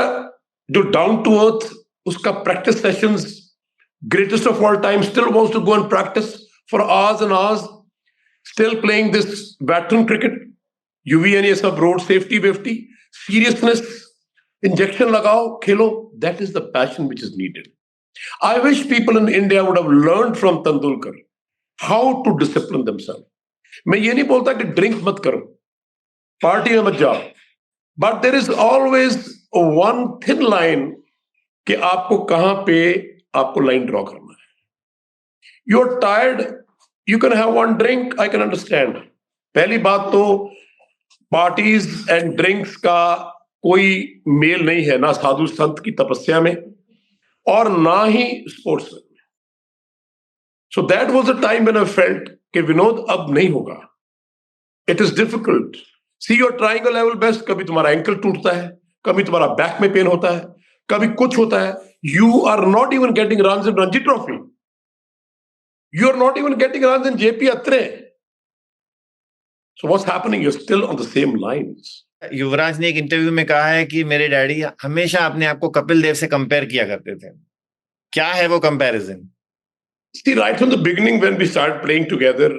जो डाउन टू अर्थ, उसका practice sessions, greatest of all time, still wants to go and practice for hours and hours, still playing this veteran cricket, UV and ये सब road safety वेफ्टी, seriousness, injection लगाओ, खेलो, that is the passion which is needed. I wish people in India would have learned from Tendulkar how to discipline themselves. मैं ये नहीं बोलता कि drink मत करो, पार्टी में मत जाओ, but there is always one thin line कि आपको कहां पे आपको लाइन ड्रॉ करना है। You are tired, you can have one drink, I can understand. पहली बात तो पार्टीज एंड ड्रिंक्स का कोई मेल नहीं है, ना साधु संत की तपस्या में और ना ही स्पोर्ट्स में। So that was the time when I felt कि विनोद अब नहीं होगा, it is difficult. See you are trying a level best, कभी तुम्हारा एंकल टूटता है, कभी तुम्हारा बैक में पेन होता है, कभी कुछ होता है। You are not even getting runs in Ranji Trophy. You are not even getting runs in JP Atre. So what's happening? You're still on the same lines. युवराज ने एक इंटरव्यू में कहा है कि मेरे डैडी हमेशा अपने आप को कपिल देव से कंपेयर किया करते थे। क्या है वो comparison? See, right from the beginning when we started playing together,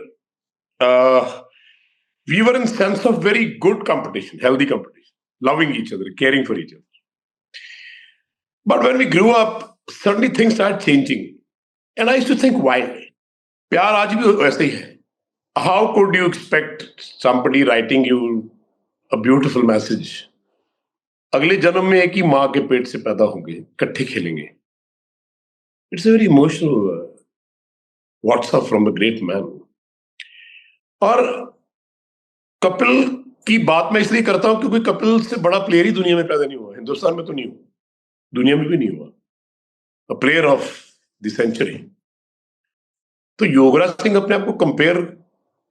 we were in sense of very good competition, healthy competition, loving each other, caring for each other. But when we grew up, suddenly things started changing. And I used to think, why? प्यार आज भी वैसे ही है। How could you expect somebody writing you a beautiful message? अगले जन्म में एक ही माँ के पेट से पैदा होंगे, इकट्ठे खेलेंगे। It's a very emotional WhatsApp from a great man. और कपिल की बात मैं इसलिए करता हूं क्योंकि कपिल से बड़ा प्लेयर ही दुनिया में पैदा नहीं हुआ, हिंदुस्तान में तो नहीं हुआ, दुनिया में भी नहीं हुआ, a player of the century. तो योगराज सिंह अपने आप को कंपेयर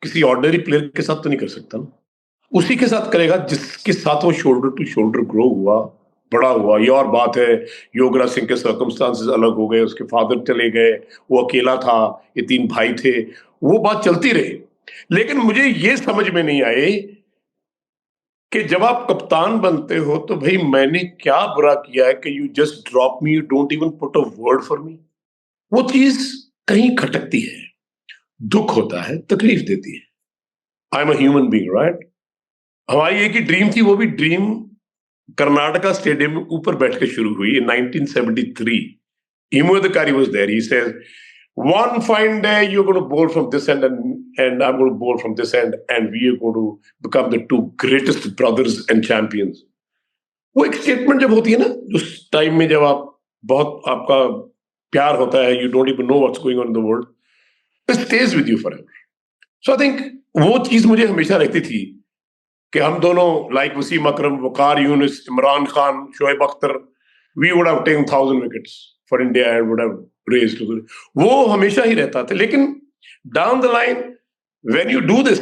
किसी ऑर्डिनरी प्लेयर के साथ तो नहीं कर सकता ना, उसी के साथ करेगा जिसके साथ वो शोल्डर टू शोल्डर ग्रो हुआ, बड़ा हुआ। ये और बात है, योगराज सिंह के सर्कमस्टांसेस अलग हो गए, उसके फादर चले गए, वो अकेला था, ये 3 भाई थे, वो बात चलती रही। लेकिन मुझे ये समझ में नहीं आए कि जब आप कप्तान बनते हो तो भाई मैंने क्या बुरा किया है कि you just drop me, you don't even put a word for me. वो चीज कहीं खटकती है, दुख होता है, तकलीफ देती है। I am a human being, right? हमारी एक ही ड्रीम थी, वो भी ड्रीम कर्नाटका स्टेडियम में ऊपर बैठ के शुरू हुई in 1973. Imo Adhikari was there. He says, one fine day you're going to bowl from this end and I'm going to bowl from this end and we are going to become the 2 greatest brothers and champions. वो एक statement जब होती है ना, उस time में जब आप बहुत आपका प्यार होता है, you don't even know what's going on in the world, it stays with you forever. So I think वो चीज मुझे हमेशा रहती थी कि हम दोनों, like Wasim Akram, Waqar Younis, Imran Khan, Shoaib Akhtar, we would have taken 1,000 wickets for India and would have raised to the, वो हमेशा ही रहता था। लेकिन down the line when you do this,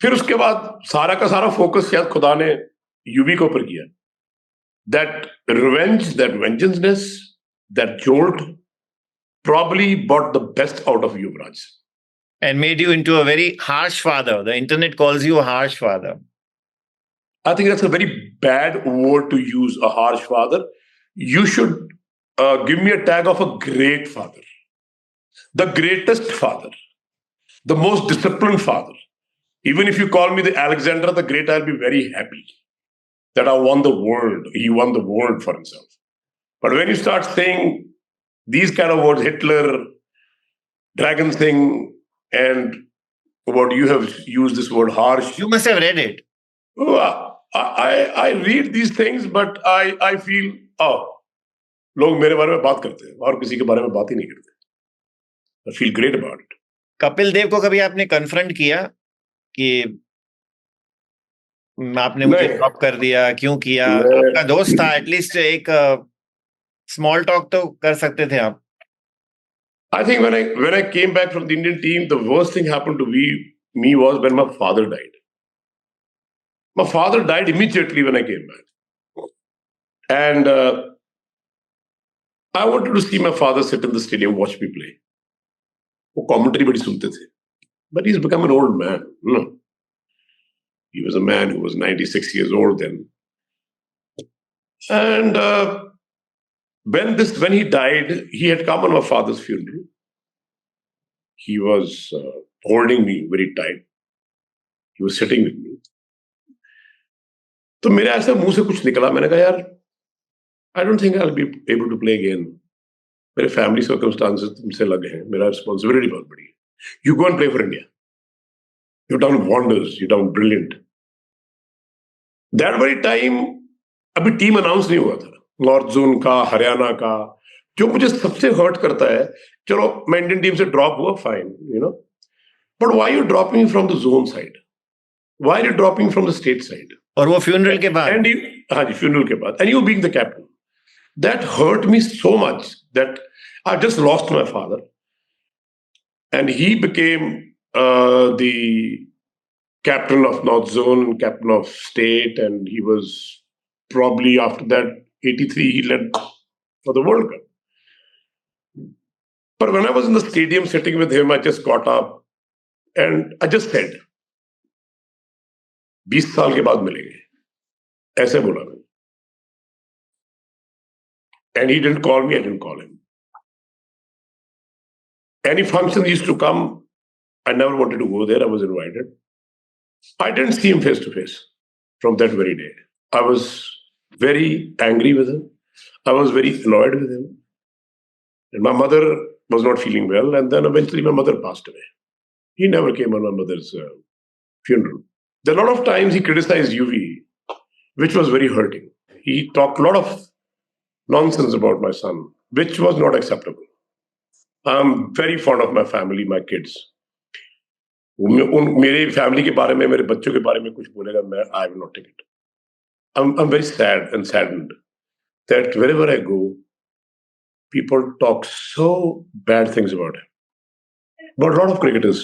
फिर उसके बाद सारा का सारा फोकस शायद खुदा ने यूवी के ऊपर किया। That revenge, that vengeance, that jolt probably brought the best out of Yuvraj. And made you into a very harsh father. The internet calls you a harsh father. I think that's a very bad word to use, a harsh father. You should give me a tag of a great father, the greatest father, the most disciplined father. Even if you call me the Alexander the Great, I'll be very happy that I won the world. He won the world for himself. But when you start saying these kind of words, Hitler, Dragon Singh, and about you have used this word harsh. You must have read it. Oh, I read these things, but I feel, oh, लोग मेरे बारे में बात करते हैं और किसी के बारे में बात ही नहीं करते. I feel great about it. Kapil Dev को कभी आपने कन्फ्रंट किया कि आपने मुझे नहीं. ड्रॉप कर दिया, क्यों किया? मैं- आपका दोस्त था, एटलीस्ट एक स्मॉल टॉक तो कर सकते थे आप. I think when I came back from the Indian team, the worst thing happened to me was when my father died. My father died immediately when I came back, and I wanted to see my father sit in the stadium, watch me play. वो commentary बड़ी सुनते थे, but he's become an old man. No. He was a man who was 96 years old then, and when he died, he had come on my father's funeral. He was holding me very tight. He was sitting with me. तो मेरे ऐसे मुंह से कुछ निकला. मैंने कहा यार, I don't think I'll be able to play again. मेरे फैमिली सर्कमस्टांसेस तुमसे लगे हैं. मेरा रिस्पॉन्सिबिलिटी बहुत बड़ी है. You go and play for India. You've done wonders. You've done brilliant. That very time अभी टीम अनाउंस नहीं हुआ था. नॉर्थ जोन का, हरियाणा का. जो मुझे सबसे हर्ट करता है, चलो मैं इंडियन टीम से ड्रॉप हुआ, fine, but why you dropping from the zone side? Why are you dropping from the state side? और वो फ्यूनरल के बाद. एंड हाँ जी, फ्यूनरल के बाद. And you being the captain, that hurt me so much that I just lost my father and he became the captain of North Zone, captain of state, and he was probably after that 83 he led for the World Cup. But when I was in the stadium sitting with him, I just got up and I just said, 20 साल के बाद मिलेंगे, ऐसे बोला मैंने. And he didn't call me, I didn't call him. Any function used to come, I never wanted to go there. I was invited. I didn't see him face to face from that very day. I was very angry with him. I was very annoyed with him. And my mother was not feeling well. And then eventually my mother passed away. He never came on my mother's funeral. There are a lot of times he criticized UV, which was very hurting. He talked a lot of nonsense about my son, which was not acceptable. I'm very fond of my family, my kids. मेरे family के बारे में, मेरे बच्चों के बारे में कुछ बोलेगा, मैं I will not take it. I'm very sad and saddened that wherever I go, people talk so bad things about him. But a lot of cricketers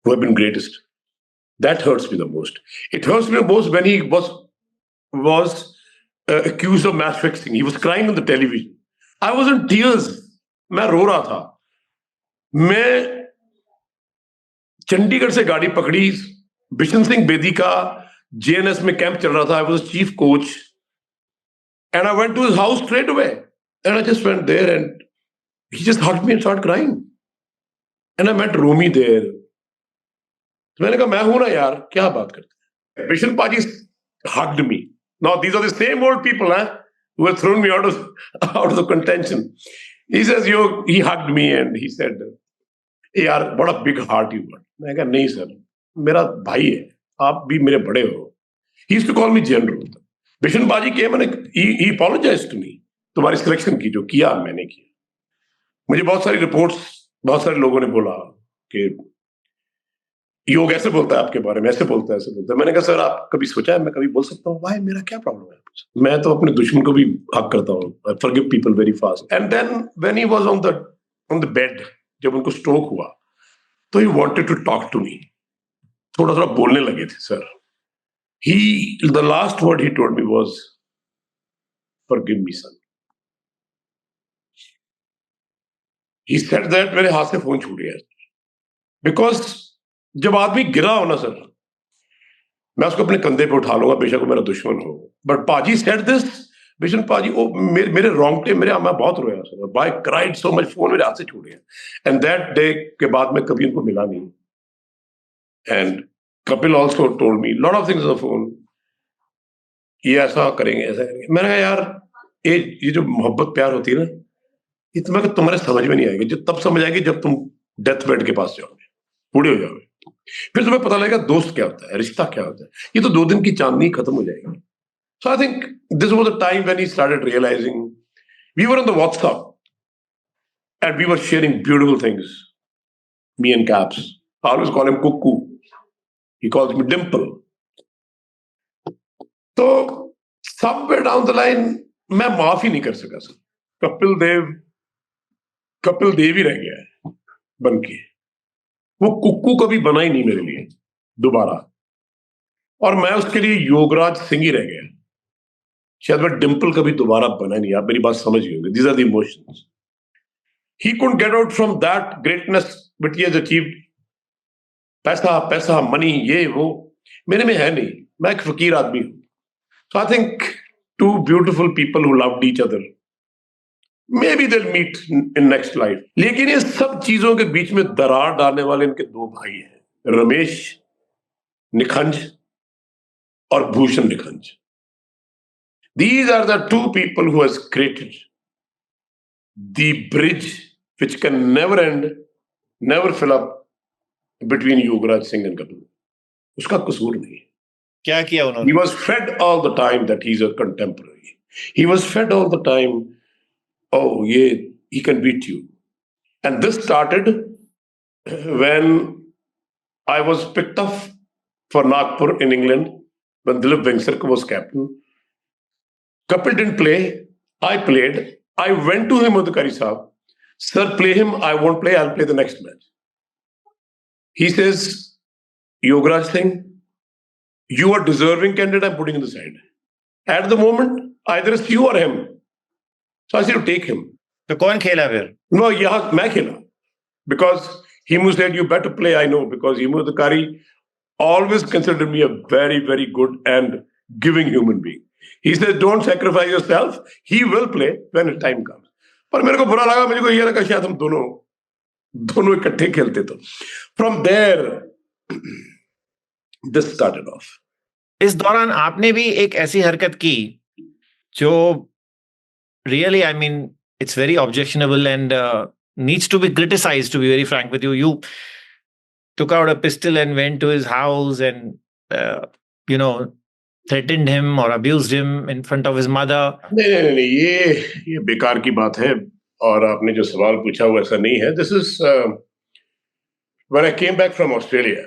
who have been greatest, that hurts me the most. It hurts me the most when he was accused of match fixing. He was crying on the television. I was in tears. मैं रो रहा था. मैं चंडीगढ़ से गाड़ी पकड़ी. बिशन सिंह बेदी का JNS में camp चल रहा था. I was a chief coach, and I went to his house straight away. And I just went there, and he just hugged me and started crying. And I met Romy there. तो मैंने कहा, मैं हूं ना यार, क्या बात करते हैं. Bishan Paji hugged me. Now these are the same old people, who have thrown me out of the contention. He says, he hugged me and he said, यार बड़ा बिग हार्ट यू गॉट. मैं कहा, नहीं sir, मेरा भाई है, आप भी मेरे बड़े हो. He used to call me general. Bishan paaji came and he apologised to me. तुम्हारी सिलेक्शन की जो किया मैंने किया. मुझे बहुत सारी रिपोर्ट्स, बहुत सारे लोगों ने बोला कि योग ऐसे बोलता है आपके बारे में, ऐसे बोलता है, ऐसे बोलता है. मैंने कहा, सर आप कभी सोचा है मैं कभी बोल सकता हूँ? भाई मेरा क्या प्रॉब्लम है? मैं तो अपने दुश्मन को भी हक करता हूँ. I forgive people very fast. And then when he was on the bed, जब उनको स्ट्रोक हुआ, तो he wanted to talk to me. थोड़ा थोड़ा बोलने लगे थे sir. The last word he told me was, forgive me son. He said that. मेरे हाथ से फोन छूट गया. बिकॉज जब आदमी गिरा हो ना सर, मैं उसको अपने कंधे पे उठा लूंगा, बेशक वो मेरा दुश्मन हो. बट पाजी सेड दिस. बिशन पाजी, वो मेरे रोंगटे, मैं बहुत रोया sir. I cried so much. Phone मेरे हाथ से छूट गया. एंड दैट डे के बाद मैं कभी उनको मिला नहीं. And Kapil also told me lot of things on the phone. ये ऐसा करेंगे, ऐसा करेंगे. मैंने कहा यार, ये जो मोहब्बत प्यार होती है ना, ये तुम्हारे समझ में नहीं आएगी. जो तब समझ आएगी जब तुम डेथ बेड के पास जाओगे, बूढ़े हो जाओगे. फिर तुम्हें पता लगेगा दोस्त क्या होता है, रिश्ता क्या होता है। ये तो 2 दिन की चांदनी खत्म हो जाएगी। So I think this was the time when he started realizing. We were on the WhatsApp and we were sharing beautiful things. Me and Caps. I always call him Cuckoo. He calls me Dimple. तो somewhere down the line मैं माफ ही नहीं कर सका sir. Kapil Dev Kapil Dev ही रह गया है बन के। वो कुक्कू कभी बना ही नहीं मेरे लिए दोबारा, और मैं उसके लिए योगराज सिंह ही रह गया। शायद मैं डिम्पल कभी दोबारा बना नहीं। आप मेरी बात समझ गए होंगे। These are the emotions. He couldn't get out from that greatness but he has achieved. पैसा पैसा मनी ये वो मेरे में है नहीं। मैं एक फकीर आदमी हूं। So I think two beautiful people who loved each other, may be will meet in next life. लेकिन ये सब चीजों के बीच में दरार डालने वाले इनके 2 भाई हैं, रमेश निखंज और Bhushan निखंज। These are the 2 people who has created the bridge which can never end, never fill up between Yogaraj Singh and Kapil. उसका कसूर नहीं है। क्या किया उन्होंने? He was fed all the time that he's a contemporary. He was fed all the time, oh yeah, he can beat you. And this started when I was picked up for Nagpur in England when Dilip Vengsarkar was captain. Kapil didn't play. I played. I went to him, Adhikari Saab. Sir, play him. I won't play. I'll play the next match. He says, Yogaraj Singh, you are deserving candidate. I'm putting in the side. At the moment, either it's you or him. So I said to take him. तो कौन खेला फिर? No, यहाँ मैं खेला. Because Himu said, you better play. I know. Because Himu Adhikari always considered me a very, very good and giving human being. He says, don't sacrifice yourself. He will play when the time comes. पर मेरे को बुरा लगा। मुझे को ये लगा शायद हम दोनों इकट्ठे खेलते। तो from there this started off. इस दौरान आपने भी एक ऐसी हरकत की जो really, I mean, it's very objectionable and needs to be criticized, to be very frank with you. You took out a pistol and went to his house and, threatened him or abused him in front of his mother. नहीं, ये बेकार की बात है। और आपने जो सवाल पूछा वो ऐसा नहीं है। This is when I came back from Australia,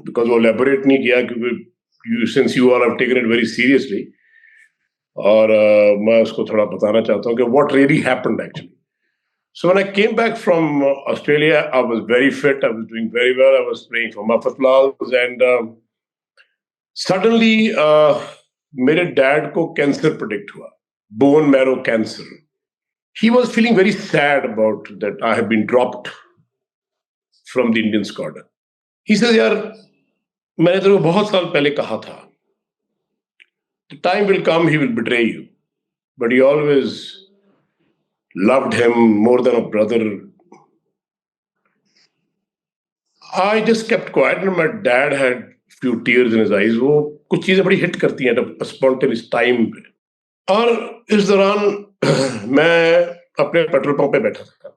because वो elaborate नहीं किया क्योंकि since you all have taken it very seriously, और मैं उसको थोड़ा बताना चाहता हूँ कि what really happened actually. So when I came back from Australia, I was very fit. I was doing very well. I was playing for Mafatlaals, and suddenly मेरे dad को कैंसर प्रेडिक्ट हुआ, bone marrow cancer. He was feeling very sad about that I have been dropped from the Indian squad. He says, यार मैंने तेरे को बहुत साल पहले कहा था, the time will come he will betray you, but he always loved him more than a brother. I just kept quiet and my dad had few tears in his eyes. वो कुछ चीजें बड़ी हिट करती हैं spontaneous time पे. और इस दौरान मैं अपने पेट्रोल पंप पे बैठा था.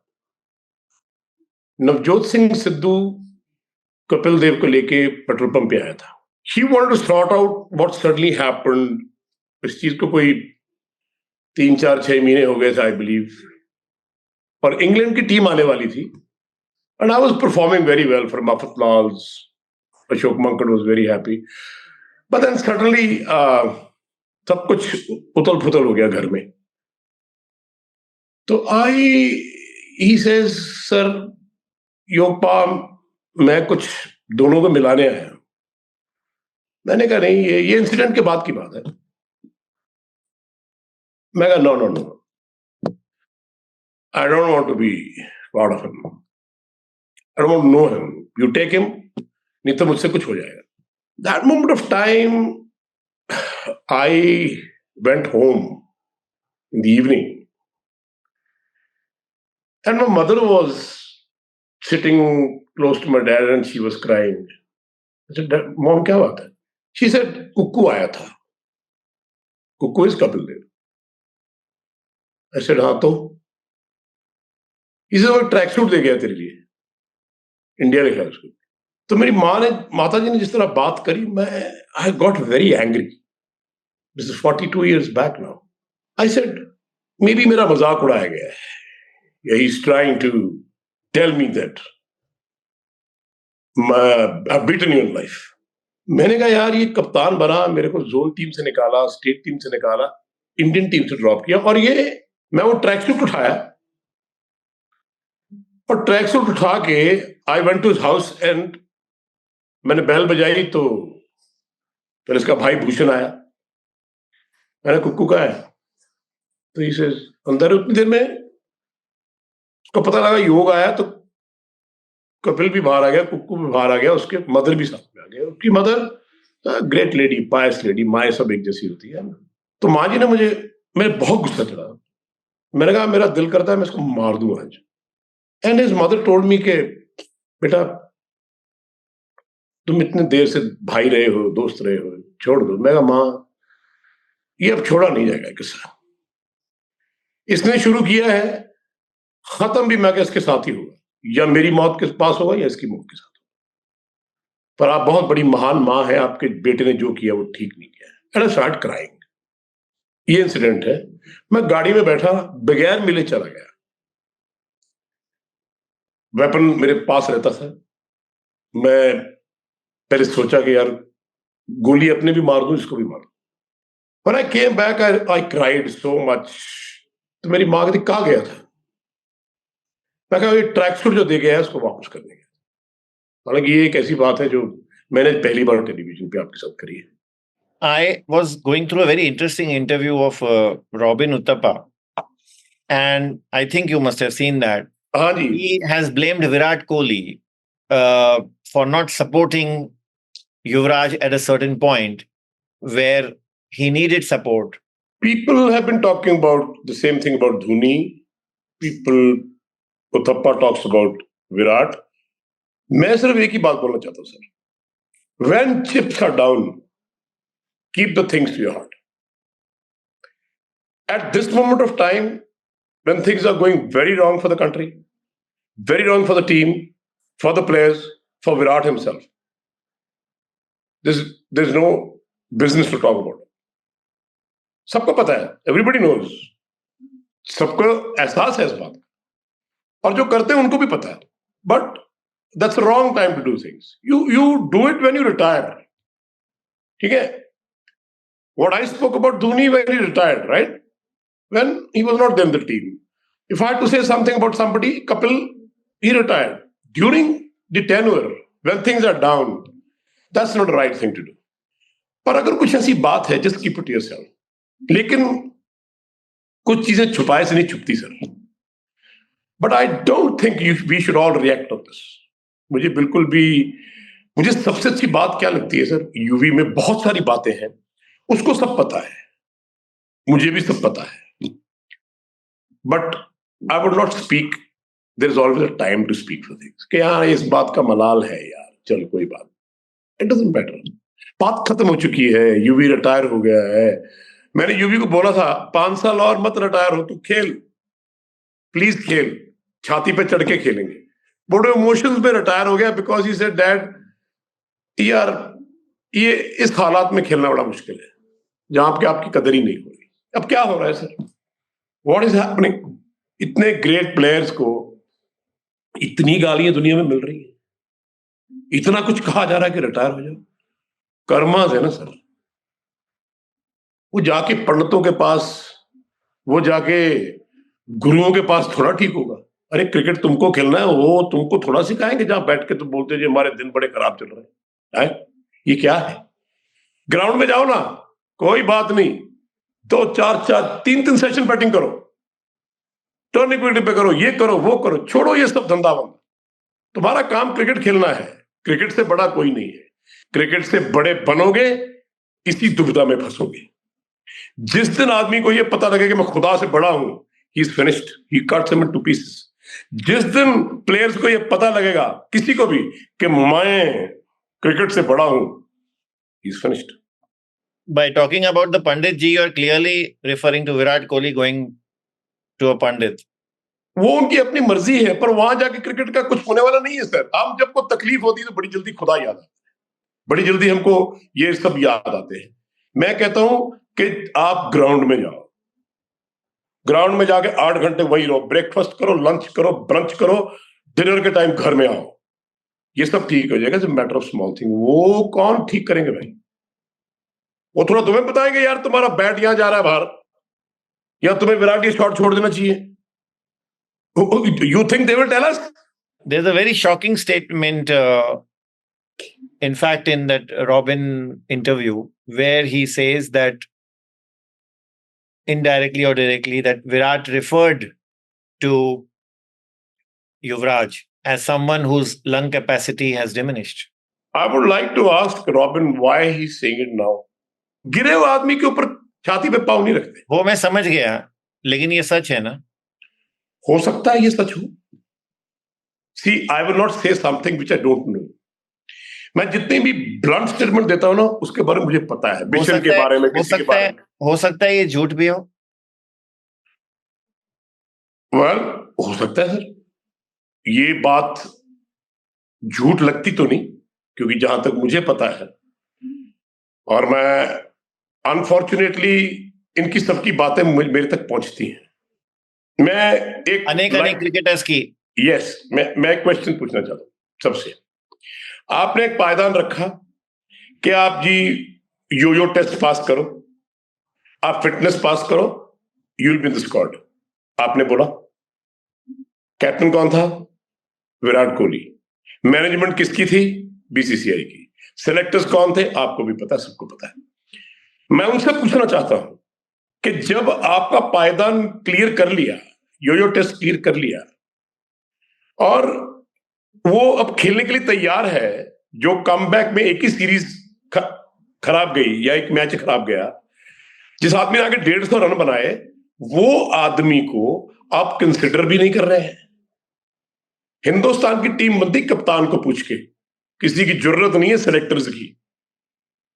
नवजोत सिंह सिद्धू कपिल देव को लेके पेट्रोल पंप पे आया था. He wanted to sort out what suddenly happened. इस चीज को कोई 3-4-6 महीने हो गए थे, आई बिलीव. और इंग्लैंड की टीम आने वाली थी. And I was performing very well for Mafatlals. Ashok Mankad was very happy. But then suddenly सब कुछ उथल पुथल हो गया घर में. तो he says, sir, योगपा मैं कुछ दोनों को मिलाने आया. मैंने कहा नहीं, ये इंसिडेंट के बाद की बात है. मैं कहा no. I don't want to be part of him. I don't want to know him. You take him, नहीं तो मुझसे कुछ हो जाएगा. That moment of time, I went home in the evening, and my mother was sitting close to my dad, and she was crying. I said, "Mom, क्या बात है?" She said, "कुक्कू आया था." कुक्कू is Kapil Dev. I said, हाँ तो. He said, वो track suit दे गया तेरे लिए. इंडिया लिखा उसको. तो मेरी माता जी ने जिस तरह बात करी, मैं I got very angry. This is 42 years back now. I said maybe मेरा मजाक उड़ाया गया है. He is trying to tell me that I beaten you in life. मैंने कहा यार, ये कप्तान बना, मेरे को जोन टीम से निकाला, स्टेट टीम से निकाला, इंडियन टीम से ड्रॉप किया, और ये मैं वो ट्रैक सूट उठाया, और ट्रैक सूट उठा के I went to his house and मैंने बेल बजाई, तो फिर इसका भाई भूषण आया. मैंने कुक्कू कहा है, तो इसे अंदर. उतनी देर में उसको पता लगा योग आया, तो कपिल भी बाहर आ गया, कुक्कू भी बाहर आ गया, उसके मदर भी साथ में आ गया. उसकी मदर ग्रेट लेडी, पायस लेडी, माए सब एक जैसी होती है. तो माँ जी ने मेरे बहुत गुस्सा चढ़ा. मैंने कहा मेरा दिल करता है मैं इसको मार दूं आज. And his mother told me के बेटा, तुम इतने देर से भाई रहे हो, दोस्त रहे हो, छोड़ दो. मैं कहा माँ, ये अब छोड़ा नहीं जाएगा किस्सा. इसने शुरू किया है, खत्म भी मैं इसके साथ ही होगा, या मेरी मौत के पास होगा या इसकी मौत के साथ होगा. पर आप बहुत बड़ी महान माँ है, आपके बेटे ने जो किया वो ठीक नहीं किया. And I start crying. ये इंसिडेंट है. मैं गाड़ी में बैठा, बगैर मिले चला गया. वेपन मेरे पास रहता था. मैं पहले सोचा कि यार गोली अपने भी मार दूं, इसको भी मार दूं. When I came back, I cried so much. तो मेरी माँ कहती कहाँ गया था. मैं कहा ये ट्रैक सूट जो दे गया है उसको वापस करने गया. हालांकि ये एक ऐसी बात है जो मैंने पहली बार टेलीविजन पे आपके साथ करी है. I was going through a very interesting interview of Robin Uthappa, and I think you must have seen that. हाँ जी. He has blamed Virat Kohli for not supporting Yuvraj at a certain point where he needed support. People have been talking about the same thing about Dhoni. Uthappa talks about Virat. मैं सिर्फ एक ही बात बोलना चाहता हूँ sir. When chips are down, keep the things to your heart. At this moment of time, when things are going very wrong for the country, very wrong for the team, for the players, for Virat himself, there's no business to talk about. सबको पता है, everybody knows. सबको एहसास है इस बात का, और जो करते हैं उनको भी पता है. But that's the wrong time to do things. You do it when you retire. ठीक है? What I spoke about Dhoni when he retired, right? When he was not there in the team. If I had to say something about somebody, Kapil, he retired. During the tenure, when things are down, that's not the right thing to do. पर अगर कुछ ऐसी बात है, just keep it to yourself. लेकिन कुछ चीजें छुपाए से नहीं छुपती sir. But I don't think we should all react on this. मुझे सबसे अच्छी बात क्या लगती है सर, यूवी में बहुत सारी बातें हैं, उसको सब पता है, मुझे भी सब पता है. But I would not speak. There is always a time to speak for things. कि हाँ इस बात का मलाल है यार, चल कोई बात. It doesn't matter. बात खत्म हो चुकी है, यूवी रिटायर हो गया है. मैंने यूवी को बोला था 5 साल और मत रिटायर हो, तू खेल, प्लीज खेल, छाती पे चढ़ के खेलेंगे. बड़े इमोशंस में रिटायर हो गया बिकॉज ही सेड डैड यार ये इस हालात में खेलना बड़ा मुश्किल है जहां पे आपकी कदर ही नहीं हो रही. अब क्या हो रहा है सर, व्हाट इज हैपनिंग. इतने ग्रेट प्लेयर्स को इतनी गालियां दुनिया में मिल रही है, इतना कुछ कहा जा रहा है कि रिटायर हो जाओ. कर्मास है ना सर. वो जाके पंडितों के पास, वो जाके गुरुओं के पास थोड़ा ठीक होगा. अरे क्रिकेट तुमको खेलना है, वो तुमको थोड़ा सिखाएंगे जहां बैठ के तुम बोलते जी हमारे दिन बड़े खराब चल रहे हैं. ये क्या है. ग्राउंड में जाओ ना, कोई बात नहीं, 2 4 3 सेशन बैटिंग करो, टर्न इक्विटी पे करो, ये करो वो करो, छोड़ो ये सब धंधा बंदा. तुम्हारा काम क्रिकेट खेलना है, क्रिकेट से बड़ा कोई नहीं है. क्रिकेट से बड़े बनोगे, इसी दुविधा में फंसोगे. जिस दिन आदमी को ये पता लगे कि मैं खुदा से बड़ा हूं, he is finished, he cuts him into pieces. जिस दिन प्लेयर्स को ये पता लगेगा, किसी को भी, कि मैं क्रिकेट से बड़ा हूं, he is finished. By talking about the Pandit ji, you are clearly referring to Virat Kohli going to a Pandit. वो उनकी अपनी मर्जी है, पर वहां जाके क्रिकेट का कुछ होने वाला नहीं है सर। हम जब को तकलीफ होती है तो बड़ी जल्दी खुदा याद आता है, बड़ी जल्दी हमको ये सब याद आते हैं। मैं कहता हूं कि आप ग्राउंड में जाओ, ग्राउंड में जाके 8 घंटे वही रहो, ब्रेकफास्ट करो, लंच करो, ब्रंच करो, डिनर के टाइम घर में आओ, ये सब ठीक हो जाएगा। Matter of small thing. वो कौन ठीक करेंगे भाई? वो थोड़ा तुम्हें बताएंगे यार तुम्हारा बैट यहां जा रहा है बाहर, या तुम्हें विराट ये शॉट छोड़ देना चाहिए। You think they will tell us? There's a very shocking statement, in fact, in that Robin interview, where he says that indirectly or directly that Virat referred to Yuvraj as someone whose lung capacity has diminished. I would like to ask Robin why he's saying it now. गिरे हुए आदमी के ऊपर छाती पे पाँव नहीं रखते। वो मैं समझ गया, लेकिन ये सच है ना? हो सकता है ये सच हो। See, I will not say something which I don't know. मैं जितनी भी ब्लंट स्टेटमेंट देता हूं ना, उसके बारे में मुझे पता है, मिशन के बारे में, किसी के बारे में। हो सकता है ये झूठ भी हो। वेल, हो सकता है सर। ये बात झूठ लगती तो नहीं, क्योंकि जहां तक मुझे पता है, और मैं अनफॉर्चुनेटली इनकी सबकी बातें मेरे तक पहुंचती हैं। मैं एक अनेक क्रिकेटर्स की। यस, मैं एक क्वेश्चन पूछना चाहता हूं सबसे। आपने एक पायदान रखा कि आप जी यो टेस्ट पास करो, आप फिटनेस पास करो, you will be in the squad. आपने बोला। कैप्टन कौन था? विराट कोहली। मैनेजमेंट किसकी थी? बीसीसीआई की। सिलेक्टर्स कौन थे? आपको भी पता, सबको पता है। मैं उनसे पूछना चाहता हूं कि जब आपका पायदान क्लियर कर लिया, यो टेस्ट क्लियर कर लिया, और वो अब खेलने के लिए तैयार है, जो कमबैक में एक ही सीरीज खराब गई या एक मैच खराब गया, जिस आदमी ने आगे 150 रन बनाए, वो आदमी को आप कंसिडर भी नहीं कर रहे हैं। हिंदुस्तान की टीम बनती कप्तान को पूछ के, किसी की जरूरत नहीं है सिलेक्टर्स की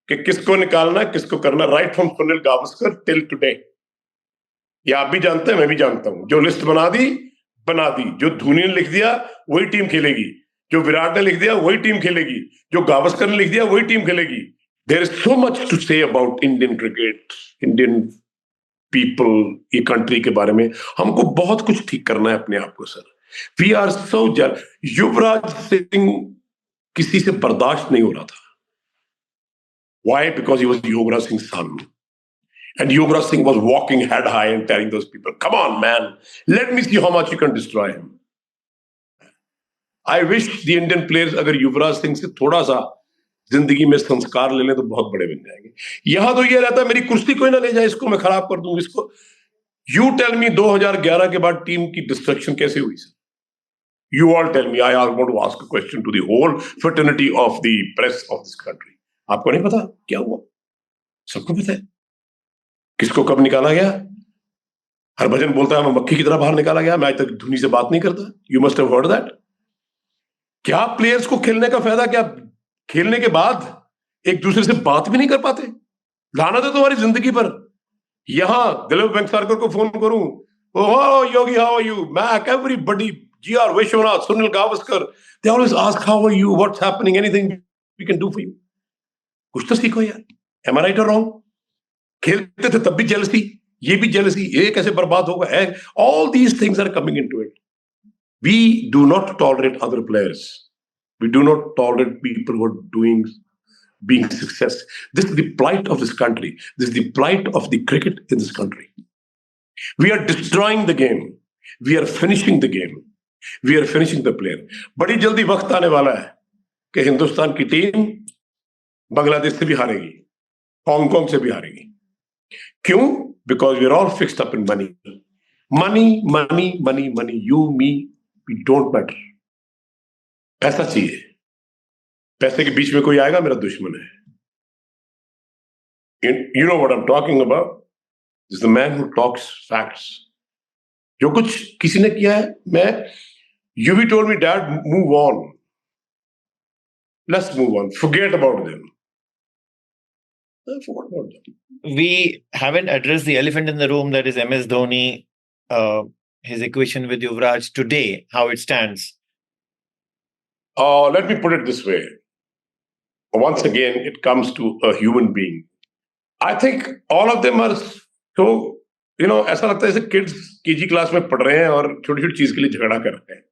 कि किसको निकालना, किसको करना। Right from Sunil Gavaskar till today, ये आप भी जानते हैं, मैं भी जानता हूं। जो लिस्ट बना दी, जो धोनी ने लिख दिया वही टीम खेलेगी, जो विराट ने लिख दिया वही टीम खेलेगी, जो गावस्कर ने लिख दिया वही टीम खेलेगी। There is so much to say about Indian cricket, Indian people, ये कंट्री के बारे में हमको बहुत कुछ ठीक करना है अपने आप को sir. We are so Yuvraj Singh किसी से बर्दाश्त नहीं हो रहा था। Why? Because he was Yuvraj Singh's son. And Yuvraj Singh was walking head high and telling those people, come on, man, let me see how much you can destroy him. I wish the Indian players अगर युवराज सिंह से थोड़ा सा जिंदगी में संस्कार ले लें तो बहुत बड़े बन जाएंगे। यहां तो ये रहता है मेरी कुर्सी कोई ना ले जाए, इसको मैं खराब कर दूं, इसको। यू टेल मी 2011 के बाद टीम की डिस्ट्रक्शन कैसे हुई sir? You all tell me. I want to ask a question to the whole fraternity of the press of this country. आपको नहीं पता क्या हुआ? सबको पता है किसको कब निकाला गया। हरभजन बोलता है मैं मक्खी की तरह बाहर निकाला गया, मैं आज तक धोनी से बात नहीं करता। You must have heard that. क्या प्लेयर्स को खेलने का फायदा? क्या खेलने के बाद एक दूसरे से बात भी नहीं कर पाते? लानत है तुम्हारी जिंदगी पर। यहां दिलीप वेंकसारकर को फोन करूं, oh Yogi how are you, Mac, everybody, GR Vishwanath, Sunil Gavaskar, they always ask how are you, what's happening, anything we can do for you. कुछ तो सीखो यार। Am I right or wrong? खेलते थे तब भी jealousy, ये भी jealousy, ये कैसे बर्बाद होगा, all these things are coming into it. We do not tolerate other players. We do not tolerate people who are being success. This is the plight of this country. This is the plight of the cricket in this country. We are destroying the game. We are finishing the game. We are finishing the player. बड़ी जल्दी वक्त आने वाला है कि हिंदुस्तान की team Bangladesh से भी हारेगी, हांगकांग से भी हारेगी। क्यों? Because we are all fixed up in money. Money, money, money, money. You, me, we don't matter. पैसा चाहिए। पैसे के बीच में कोई आएगा मेरा दुश्मन है। You know what I'm talking about? This is the man who talks facts. जो कुछ किसी ने किया है, you told me, Dad, move on. Let's move on. Forget about them. Forget about them. We haven't addressed the elephant in the room, that is MS Dhoni his equation with Yuvraj today, how it stands? Let me put it this way. Once again, it comes to a human being. I think all of them are so, ऐसा लगता है जैसे kids KG class में पढ़ रहे हैं और छोटी छोटी चीज के लिए झगड़ा कर रहे हैं.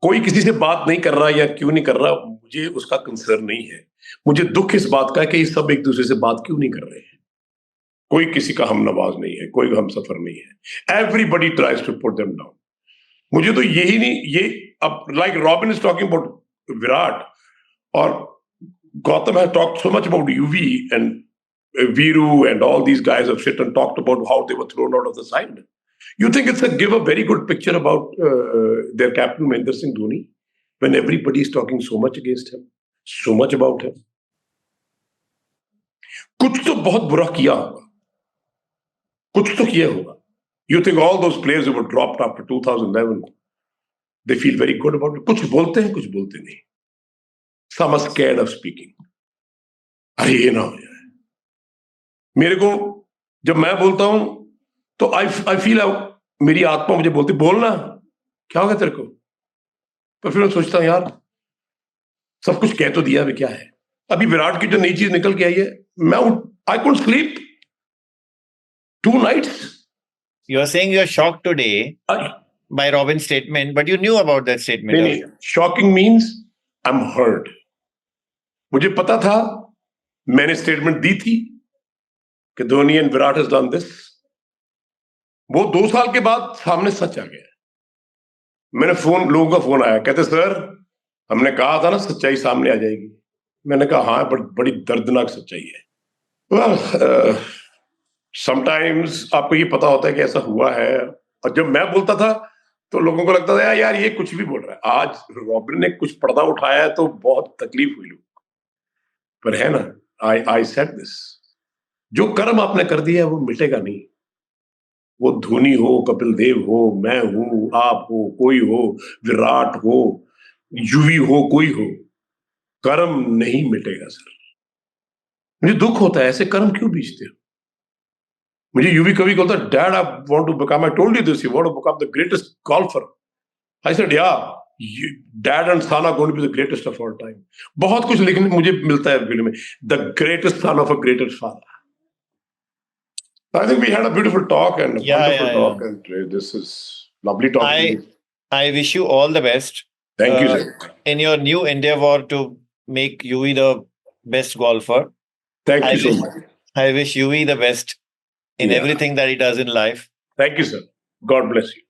कोई किसी से बात नहीं कर रहा या क्यों नहीं कर रहा, मुझे उसका कंसर्न नहीं है. मुझे दुख इस बात का है कि ये सब एक दूसरे से बात क्यों नहीं कर रहे हैं. कोई किसी का हम नवाज नहीं है, कोई हम सफर नहीं है. Everybody tries to put them down. मुझे तो यही नहीं, ये अब like Robin is talking about Virat और Gautam has talked so much about UV and Viru and all these guys have sit and talked about how they were thrown out of the side. You think it's give a very good picture about their captain Mahendra Singh Dhoni when everybody is talking so much against him, so much about him. कुछ तो बहुत बुरा किया होगा, कुछ तो किया होगा. You think all those players who were dropped after 2011, they feel very good about it. कुछ बोलते हैं, कुछ बोलते नहीं. Some are scared of speaking. अरे ये ना हो जाए. मेरे को जब मैं बोलता हूं तो आई फील मेरी आत्मा मुझे बोलती बोलना, क्या होगा तेरे को. पर फिर मैं सोचता हूं यार सब कुछ कह तो दिया, अभी क्या है. अभी विराट की जो नई चीज निकल के आई है, मैं I couldn't sleep 2 nights. You are saying you are shocked today by Robin's statement, but you knew about that statement. नहीं, shocking means I'm hurt. मुझे पता था, मैंने स्टेटमेंट दी थी कि Dhoni and Virat has done this. वो 2 साल के बाद सामने सच आ गया. मैंने लोगों का फोन आया, कहते सर हमने कहा था ना सच्चाई सामने आ जाएगी. मैंने कहा हाँ, बड़ी दर्दनाक सच्चाई है. well, समटाइम्स आपको ये पता होता है कि ऐसा हुआ है, और जब मैं बोलता था तो लोगों को लगता था यार ये कुछ भी बोल रहा है. आज रॉबिन ने कुछ पर्दा उठाया है तो बहुत तकलीफ हुई लोग, पर है ना, आई सेड दिस, जो कर्म आपने कर दिया है वो मिटेगा नहीं. वो धोनी हो, कपिल देव हो, मैं हूं, आप हो, कोई हो, विराट हो, युवी हो, कोई हो, कर्म नहीं मिटेगा सर. मुझे दुख होता है, ऐसे कर्म क्यों बीचते हो. मुझे युवी कभी कहता है dad I want to become, I told you this, you want to become the greatest golfer. I said yeah, dad and son are going to be the greatest of all time. बहुत कुछ लिखने मुझे मिलता है film में, the greatest son of a greatest father. I think we had a beautiful talk and a wonderful talk, and this is lovely talking. I wish you all the best. Thank you, sir. In your new endeavor to make Yuvi the best golfer. Thank you so much. I wish Yuvi the best in everything that he does in life. Thank you, sir. God bless you.